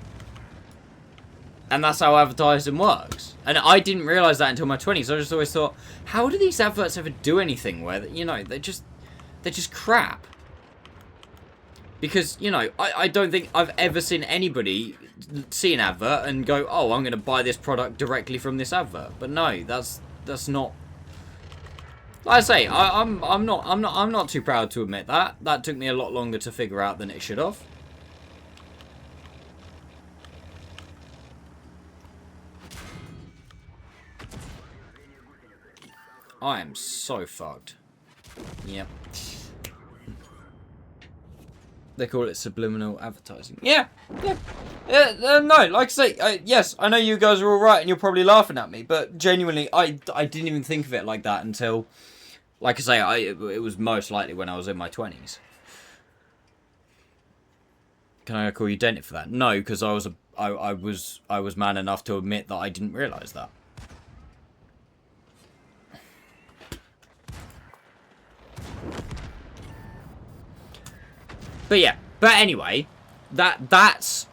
And that's how advertising works. And I didn't realize that until my 20s. I just always thought, how do these adverts ever do anything where, you know, they're just crap? Because, you know, I don't think I've ever seen anybody see an advert and go, oh, I'm going to buy this product directly from this advert. But no, that's not. Like I say, I'm not too proud to admit that. That took me a lot longer to figure out than it should have. I am so fucked. Yep. They call it subliminal advertising. Yeah. No, like I say, yes, I know you guys are all right and you're probably laughing at me, but genuinely, I didn't even think of it like that until, like I say, it was most likely when I was in my 20s. Can I call you dented for that? No, because I was man enough to admit that I didn't realise that. But yeah, but anyway, that's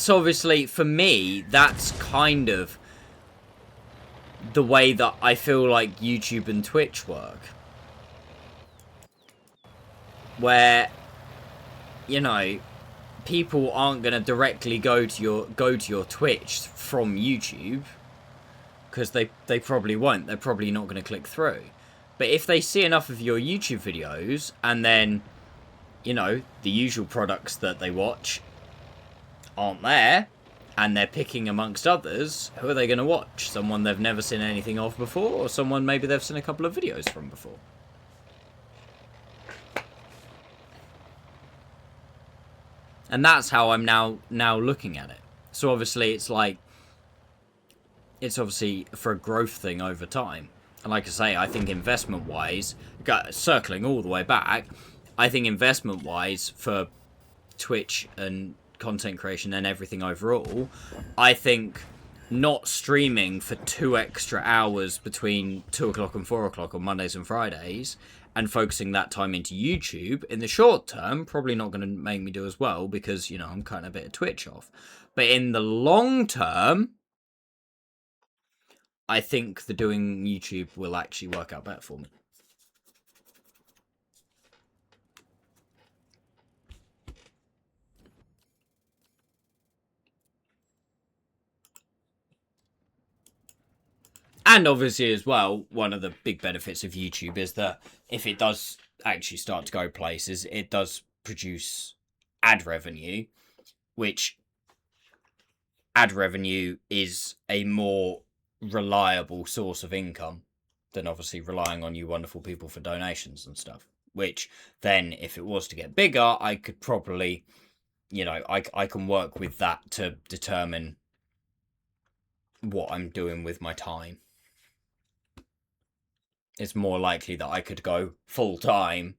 obviously, for me, that's kind of the way that I feel like YouTube and Twitch work. Where, you know, people aren't going to directly go to your Twitch from YouTube, because they probably won't. They're probably not going to click through. But if they see enough of your YouTube videos, and then, you know, the usual products that they watch aren't there, and they're picking amongst others, who are they going to watch? Someone they've never seen anything of before, or someone maybe they've seen a couple of videos from before? And that's how I'm now looking at it. So obviously it's like, it's obviously for a growth thing over time. And like I say, I think investment-wise, circling all the way back, I think investment-wise for Twitch and content creation and everything overall, I think not streaming for 2 extra hours between 2 o'clock and 4 o'clock on Mondays and Fridays and focusing that time into YouTube, in the short term, probably not going to make me do as well because, you know, I'm cutting a bit of Twitch off. But in the long term, I think the doing YouTube will actually work out better for me. And obviously as well, one of the big benefits of YouTube is that if it does actually start to go places, it does produce ad revenue, which ad revenue is a more reliable source of income than obviously relying on you wonderful people for donations and stuff. Which then, if it was to get bigger, I could probably, you know, I can work with that to determine what I'm doing with my time. It's more likely that I could go full time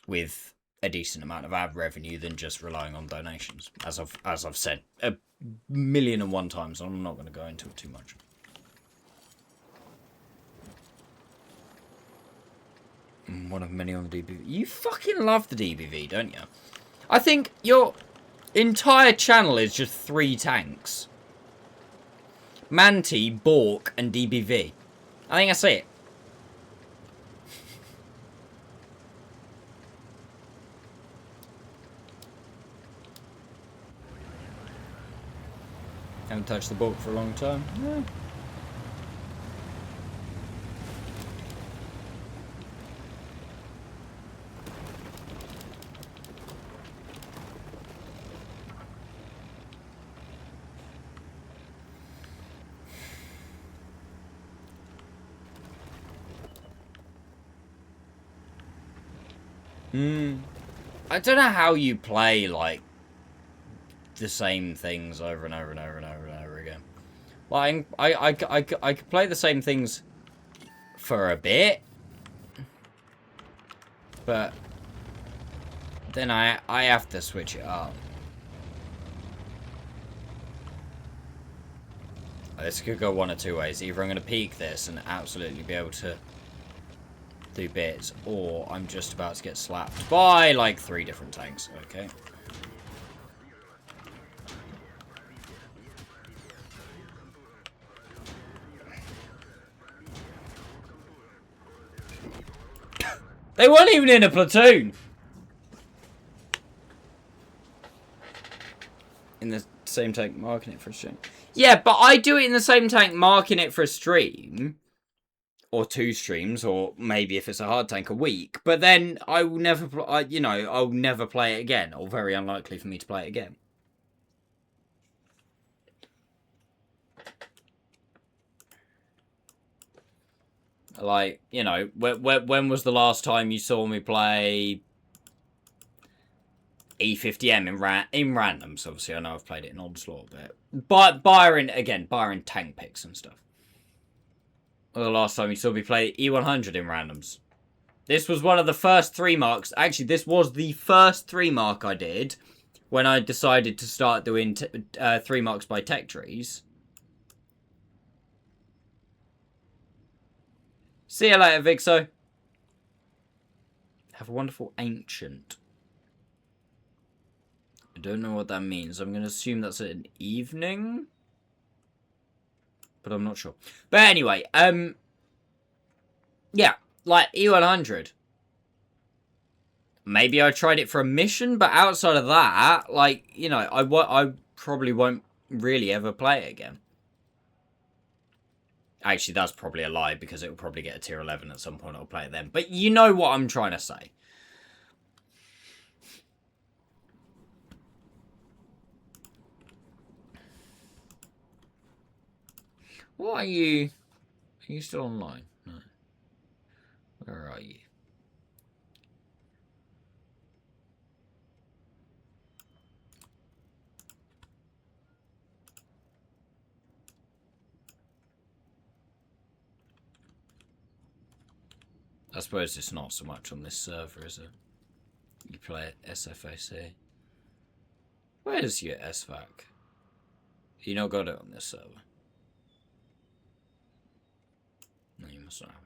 with a decent amount of ad revenue than just relying on donations, as I've said 1,000,001 times. I'm not going to go into it too much. One of many on the DBV. You fucking love the DBV, don't you? I think your entire channel is just 3 tanks. Manti, Bork, and DBV. I think that's it. Haven't touched the Bork for a long time. Yeah. I don't know how you play, like, the same things over and over and over and over and over again. Like, I could play the same things for a bit, but then I have to switch it up. This could go one or two ways. Either I'm going to peak this and absolutely be able to do bits, or I'm just about to get slapped by, like, 3 different tanks. Okay. They weren't even in a platoon! In the same tank, marking it for a stream. Yeah, but I do it in the same tank, marking it for a stream. Or 2 streams, or maybe if it's a hard tank, a week. But then I will never, I'll never play it again. Or very unlikely for me to play it again. Like, when was the last time you saw me play E50M in randoms? Obviously, I know I've played it in Onslaught a bit. But barring tank picks and stuff. Or the last time you saw me play E100 in randoms. This was one of the first 3 marks. Actually, this was the first 3 mark I did when I decided to start doing 3 marks by tech trees. See you later, Vixo. Have a wonderful ancient. I don't know what that means. I'm going to assume that's an evening. But I'm not sure. But anyway, yeah, like E100. Maybe I tried it for a mission, but outside of that, like, I probably won't really ever play it again. Actually, that's probably a lie, because it will probably get a tier 11 at some point. I'll play it then. But you know what I'm trying to say. What are you? Are you still online? No. Where are you? I suppose it's not so much on this server, is it? You play it SFAC. Where's your SVAC? You not got it on this server? No, you must not have.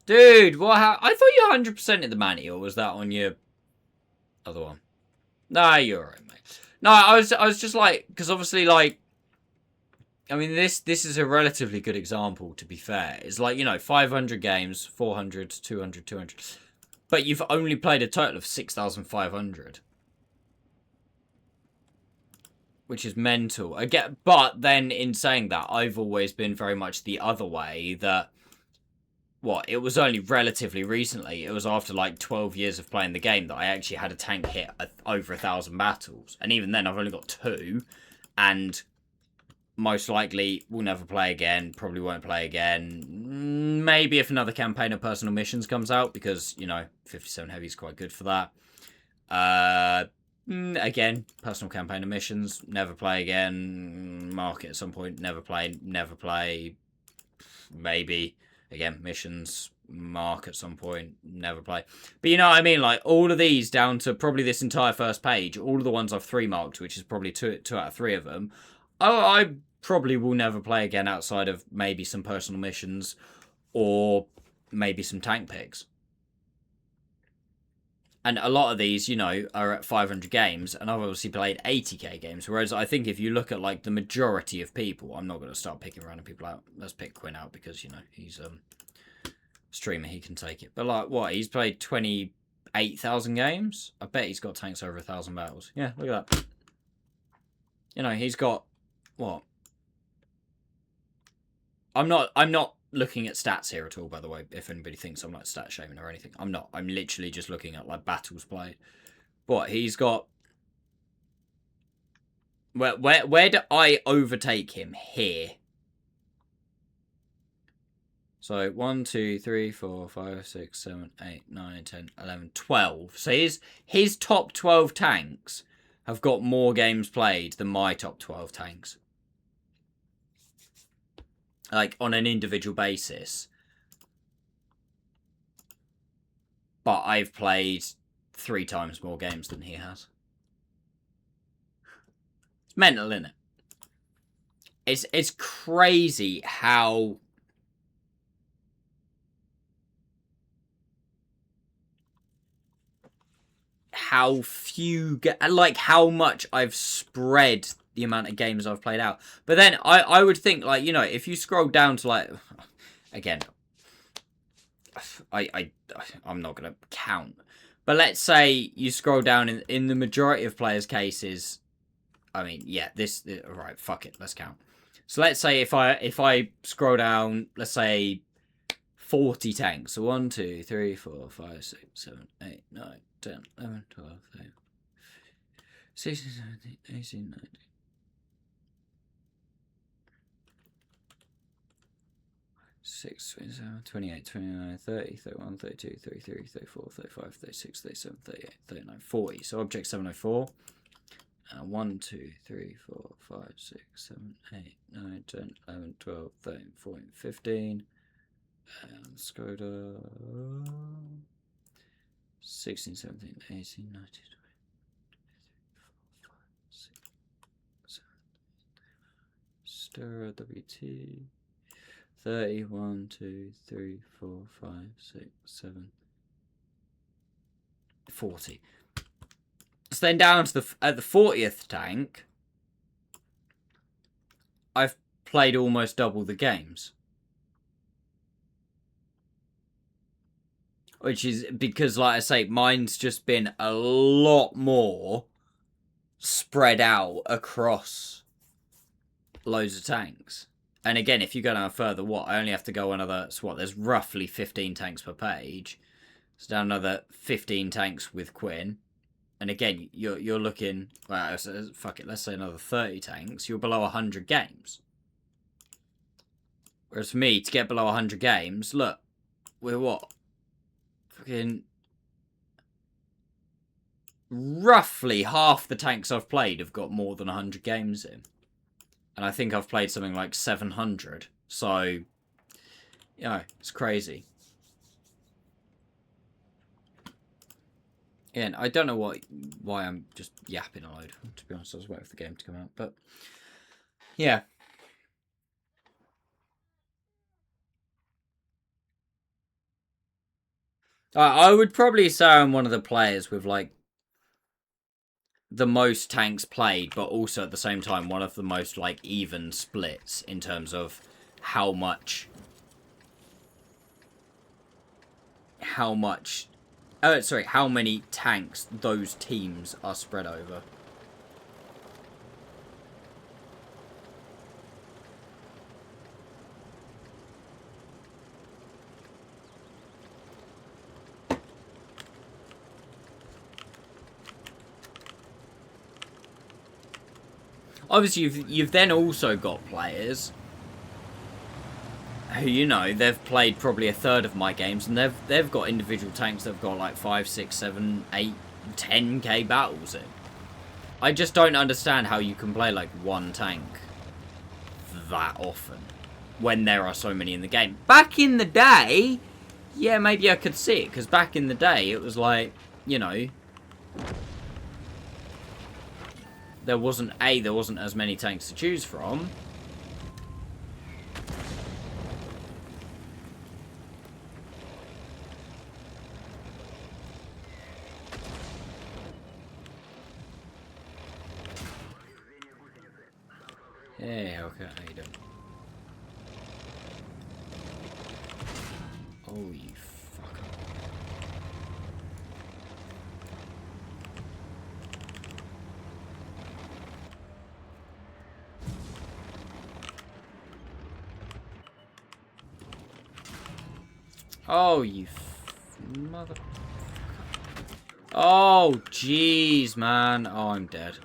Dude, what? I thought you 100% in the Manny, or was that on your other one? Nah, you're alright, mate. No, I was just like, because obviously, like, I mean, this is a relatively good example, to be fair. It's like, 500 games, 400, 200, 200. But you've only played a total of 6,500. Which is mental. Again, but then in saying that, I've always been very much the other way, that, it was only relatively recently, it was after like 12 years of playing the game, that I actually had a tank hit over 1,000 battles. And even then, I've only got 2, and most likely will never play again, probably won't play again. Maybe if another campaign of personal missions comes out, because, 57 Heavy is quite good for that. Again, personal campaign of missions, never play again. Market at some point, never play, never play. Maybe, again, missions, mark at some point, never play. But you know what I mean? Like, all of these down to probably this entire first page, all of the ones I've 3 marked, which is probably 2 out of 3 of them, I probably will never play again outside of maybe some personal missions or maybe some tank picks. And a lot of these, are at 500 games, and I've obviously played 80k games. Whereas I think if you look at, like, the majority of people, I'm not going to start picking random people out. Let's pick Quinn out because, he's a streamer, he can take it. But, like, what? He's played 28,000 games? I bet he's got tanks over 1,000 battles. Yeah, look at that. He's got, what? I'm not looking at stats here at all, by the way, if anybody thinks I'm like stat shaming or anything. I'm not. I'm literally just looking at like battles played. What, he's got... Where do I overtake him? Here. So 1, 2, 3, 4, 5, 6, 7, 8, 9, 10, 11, 12. So his top 12 tanks have got more games played than my top 12 tanks. Like, on an individual basis. But I've played 3 times more games than he has. It's mental, isn't it? It's crazy how few like how much I've spread the amount of games I've played out. But then I would think, like, you know, if you scroll down to, like, again, I'm not gonna count, but let's say you scroll down in the majority of players' cases. I mean, yeah, this right. Fuck it, let's count. So let's say if I scroll down, let's say 40 tanks. So 1, 2, 3, 4, 5, 6, 7, 8, 9, 10, 11, 12, 13, 16, 17, 18, 19. 6, 27, 28, 29, 30, 31, 32, 33, 34, 35, 36, 37, 38, 39, 40. So object 704. 1, 2, 3, 4, 5, 6, 7, 8, 9, 10, 11, 12, 13, 14, 15. And Skoda. 16, 17, 18, 19, 20, 24, 5, 6, 7, WT. 30, 1, 2, 3, 4, 5, 6, 7, 40. So then down to at the 40th tank, I've played almost double the games. Which is because, like I say, mine's just been a lot more spread out across loads of tanks. And again, if you go down further, I only have to go another, so there's roughly 15 tanks per page. So down another 15 tanks with Quinn. And again, you're looking, well, fuck it, let's say another 30 tanks. You're below 100 games. Whereas for me, to get below 100 games, look, we're what? Fucking roughly half the tanks I've played have got more than 100 games in. And I think I've played something like 700. So, you know, it's crazy. Again, I don't know why I'm just yapping a load. To be honest, I was waiting for the game to come out. But, yeah. I would probably say I'm one of the players with, like, the most tanks played, but also at the same time one of the most, like, even splits in terms of how much... how many tanks those teams are spread over. Obviously, you've then also got players who, you know, they've played probably a third of my games, and they've got individual tanks that've got like 5, 6, 7, 8, 10k battles in. I just don't understand how you can play like one tank that often when there are so many in the game. Back in the day, yeah, maybe I could see it, because back in the day it was like, you know, there wasn't as many tanks to choose from. Hey, okay, how you doing? Oh, you fucker. Oh, you mother... Oh, jeez, man. Oh, I'm dead.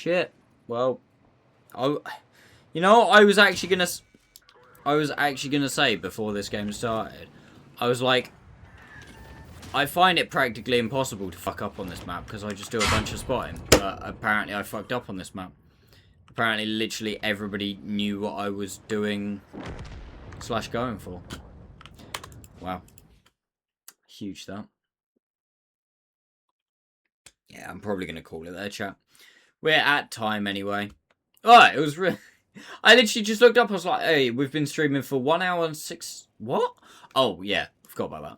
Shit. Well, You know, I was actually gonna say before this game started, I was like, I find it practically impossible to fuck up on this map because I just do a bunch of spotting. But apparently I fucked up on this map. Apparently literally everybody knew what I was doing / going for. Wow. Huge that. Yeah, I'm probably going to call it there, chat. We're at time anyway. Alright, it was really... I literally just looked up, I was like, hey, we've been streaming for 1 hour and 6... What? Oh, yeah, forgot about that.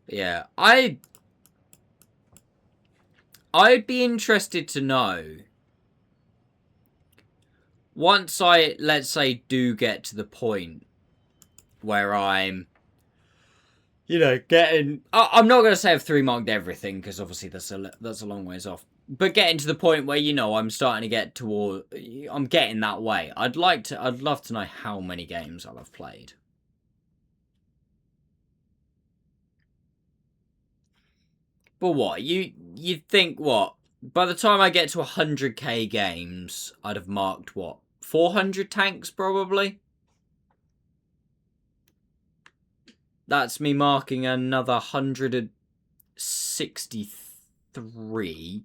Yeah, I'd be interested to know, once I, let's say, do get to the point where I'm, you know, getting... I'm not going to say I've 3-marked everything, because obviously that's a long ways off. But getting to the point where, you know, I'm starting to get toward... I'm getting that way. I'd love to know how many games I'll have played. But what? You'd think, what? By the time I get to 100k games, I'd have marked, what? 400 tanks, probably? That's me marking another 163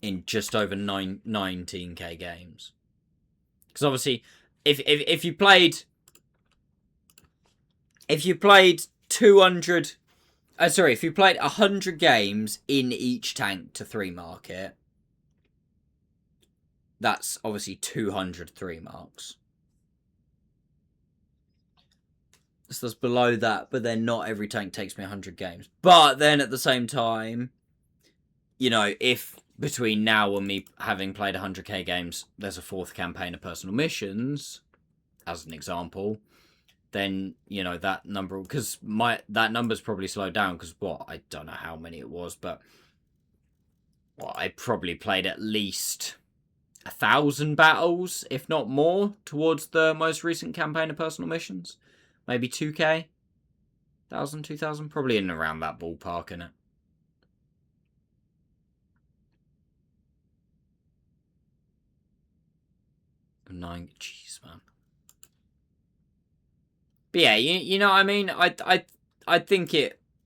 in just over 19k games. Because obviously, if you played 200... sorry, if you played 100 games in each tank to 3-mark it, that's obviously 200 3-marks. So that's below that, but then not every tank takes me 100 games. But then at the same time, you know, if between now and me having played 100k games, there's a 4th campaign of personal missions, as an example, then, you know, that number, because that number's probably slowed down, because what, I don't know how many it was, but well, I probably played at least 1,000 battles, if not more, towards the most recent campaign of personal missions. Maybe 2k? 1,000, 2,000? Probably in and around that ballpark, innit? Jeez, man. But yeah, you know what I mean? I think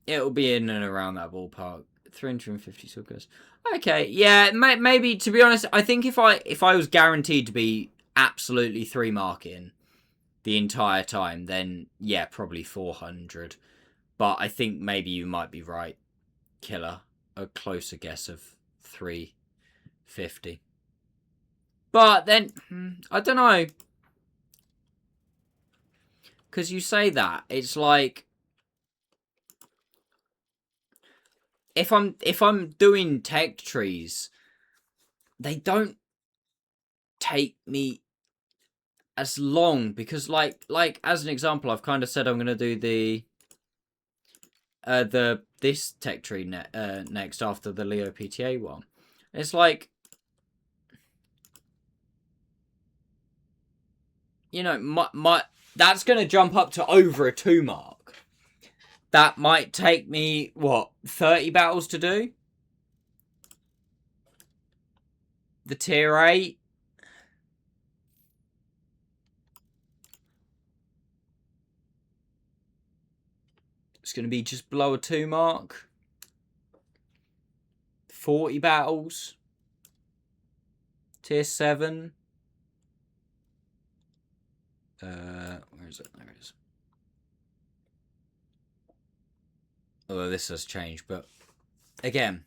it'll be in and around that ballpark. 350 suckers. Okay, yeah, maybe, to be honest, I think if I was guaranteed to be absolutely 3-marking the entire time, then yeah, probably 400. But I think maybe you might be right, Killer. A closer guess of 350. But then, I don't know. Because you say that, it's like, if I'm doing tech trees, they don't take me as long, because like as an example, I've kind of said I'm gonna do this tech tree next after the Leo PTA one. It's like, you know, my that's gonna jump up to over a 2 mark. That might take me, what, 30 battles to do? The tier 8. It's going to be just below a 2 mark. 40 battles. Tier 7. Where is it? There it is. Although this has changed, but again,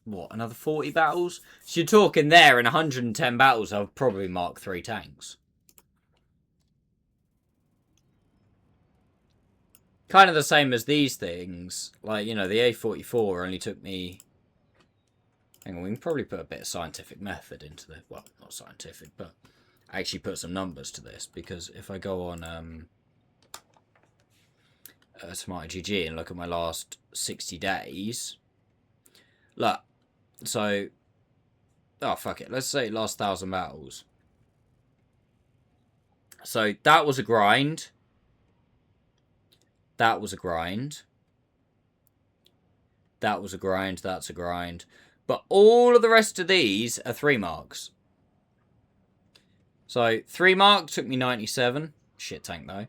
what, another 40 battles? So you're talking there, in 110 battles, I'll probably mark 3 tanks. Kind of the same as these things. Like, you know, the A44 only took me... Hang on, we can probably put a bit of scientific method into the... Well, not scientific, but actually put some numbers to this. Because if I go on Smart GG and look at my last 60 days... Look, so... Oh, fuck it. Let's say last 1,000 battles. So that was a grind. That was a grind. That was a grind. That's a grind. But all of the rest of these are 3 marks. So 3 mark took me 97. Shit tank though.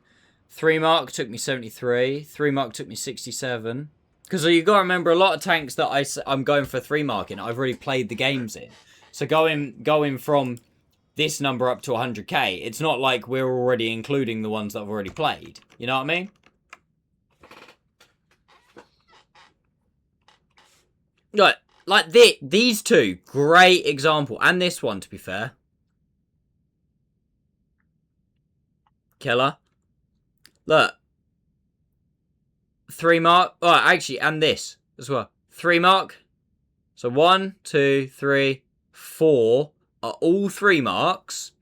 3 mark took me 73. 3 mark took me 67. Because you got to remember, a lot of tanks that I'm going for 3 mark in, I've already played the games in. So going from this number up to 100k, it's not like we're already including the ones that I've already played. You know what I mean? Like these two, great example. And this one, to be fair. Killer. Look. 3 mark. Oh, actually, and this as well. 3 mark. So 1, 2, 3, 4 are all 3 marks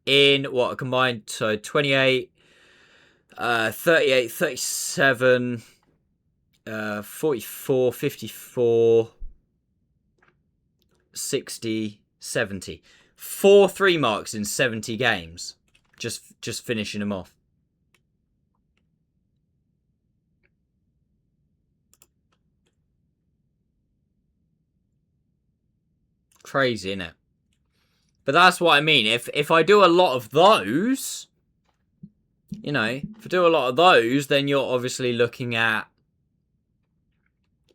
in what a combined, so 28, 38, 37, 44, 54, 60, 70. 4 3 marks in 70 games. Just finishing them off. Crazy, innit? But that's what I mean. If I do a lot of those, you know, if I do a lot of those, then you're obviously looking at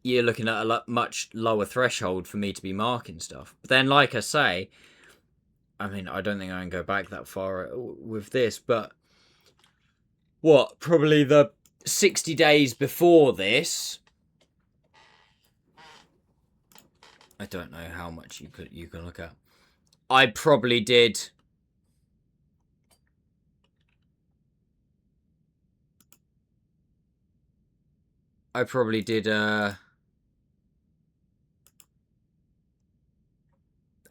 a much lower threshold for me to be marking stuff. But then, like I say, I mean, I don't think I can go back that far with this, but what, probably the 60 days before this, I don't know how much you can look at. I probably did a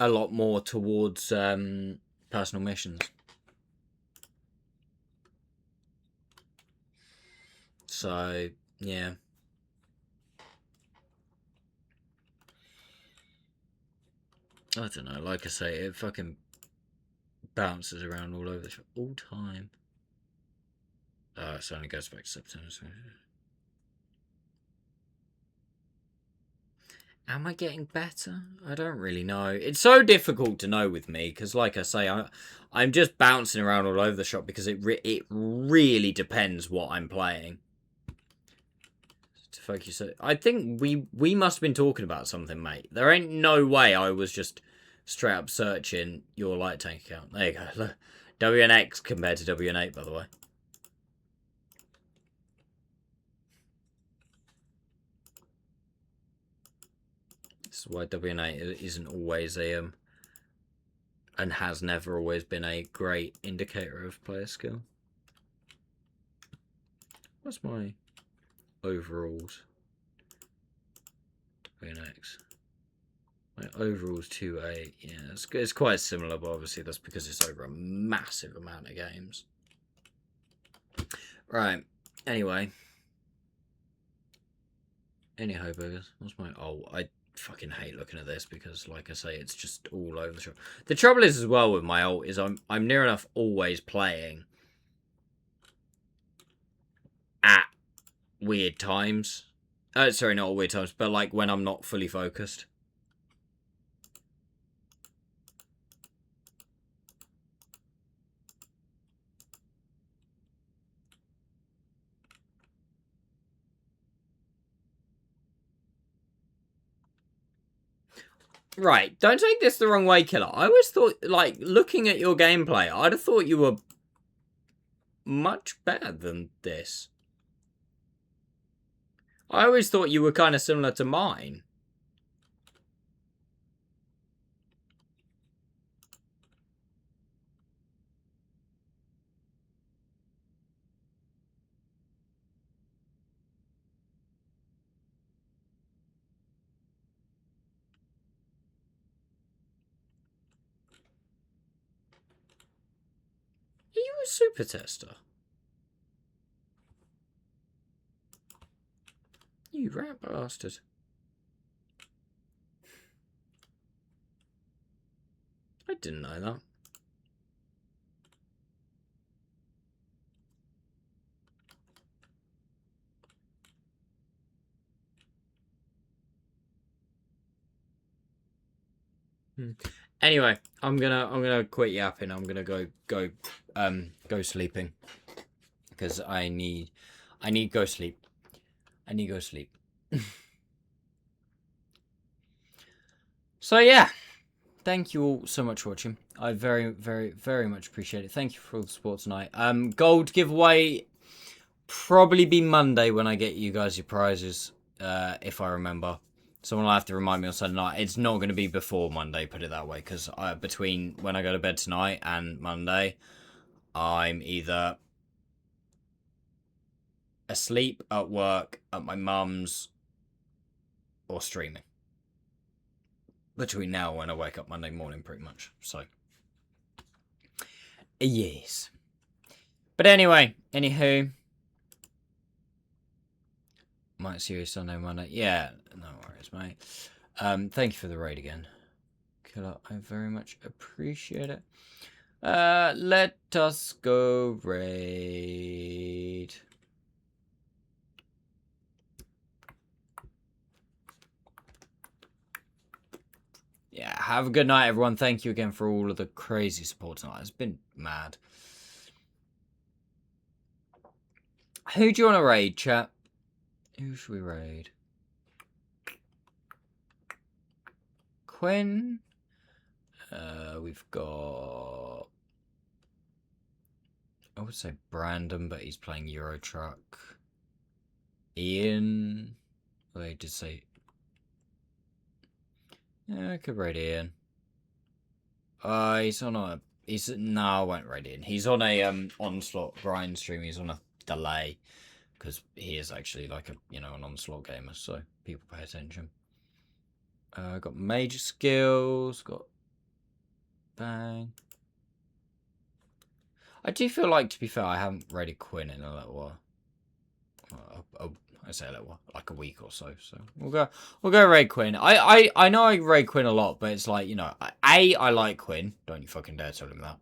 lot more towards personal missions. So, yeah. I don't know, like I say, it fucking bounces around all over the shop all time. It only goes back to September. Am I getting better? I don't really know. It's so difficult to know with me because, like I say, I'm just bouncing around all over the shop because it really depends what I'm playing. To focus, I think we must have been talking about something, mate. There ain't no way I was just straight up searching your light tank account. There you go. Look. WNX compared to WN8, by the way. This is why WN8 isn't always a and has never always been a great indicator of player skill. What's my overalls? WNX. My overalls 2.8. Yeah, it's quite similar, but obviously that's because it's over a massive amount of games. Right. Anyway. Anyhow, burgers. What's my... Oh, I fucking hate looking at this because, like I say, it's just all over the shop. The trouble is, as well, with my ult is I'm near enough always playing at weird times. Sorry, not weird times, but like when I'm not fully focused. Right, don't take this the wrong way, Killer. I always thought, like, looking at your gameplay, I'd have thought you were much better than this. I always thought you were kind of similar to mine. Are you a super tester? You rat bastard. I didn't know that. Anyway, I'm gonna quit yapping. I'm gonna go sleeping because I need go sleep. I need go sleep. So yeah, thank you all so much for watching. I very, very, very much appreciate it. Thank you for all the support tonight. Gold giveaway probably be Monday when I get you guys your prizes, if I remember. Someone will have to remind me on Sunday night. It's not going to be before Monday, put it that way, because between when I go to bed tonight and Monday, I'm either asleep, at work, at my mum's, or streaming. Between now and when I wake up Monday morning, pretty much. So, yes. But anyway, anywho, might see you Sunday, Monday. Yeah, no worries, mate. Thank you for the raid again. Killer, I very much appreciate it. Let us go raid. Yeah, have a good night, everyone. Thank you again for all of the crazy support tonight. It's been mad. Who do you want to raid, chat? Who should we raid? Quinn? We've got... I would say Brandon, but he's playing Euro Truck. Ian? Well, they did say... Yeah, I could raid Ian. He's on a... No, I won't raid Ian. He's on a Onslaught grind stream. He's on a delay. Because he is actually like a, an Onslaught gamer, so people pay attention. Got major skills, got bang. I do feel like, to be fair, I haven't raided Quinn in a little while. I say a little while, like a week or so. So we'll go raid Quinn. I know I raid Quinn a lot, but it's like, I like Quinn. Don't you fucking dare tell him that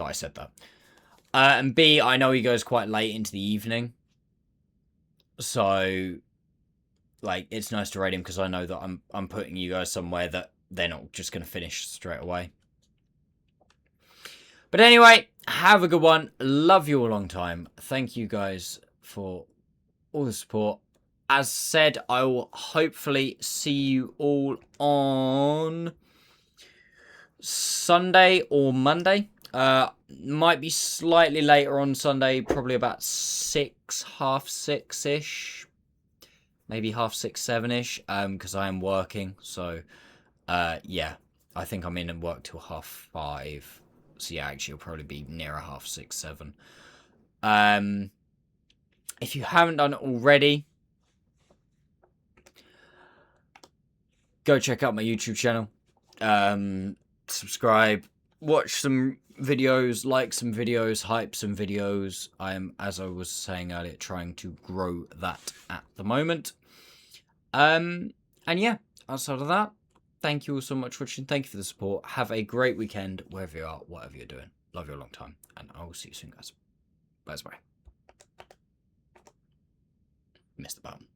I said that. And B, I know he goes quite late into the evening. So, like, it's nice to raid him because I know that I'm putting you guys somewhere that they're not just going to finish straight away. But anyway, have a good one. Love you a long time. Thank you guys for all the support. As said, I will hopefully see you all on Sunday or Monday. Might be slightly later on Sunday, probably about 6, half 6-ish. Maybe half 6, 7-ish, because I am working. So, yeah, I think I'm in and work till 5:30. So, yeah, actually, it'll probably be nearer half 6, 7. If you haven't done it already, go check out my YouTube channel. Subscribe, watch some videos, like some videos, hype some videos. I am, as I was saying earlier, trying to grow that at the moment. And yeah, outside of that, thank you all so much for watching. Thank you for the support. Have a great weekend wherever you are, whatever you're doing. Love you a long time, and I will see you soon, guys. Bye. Missed the button.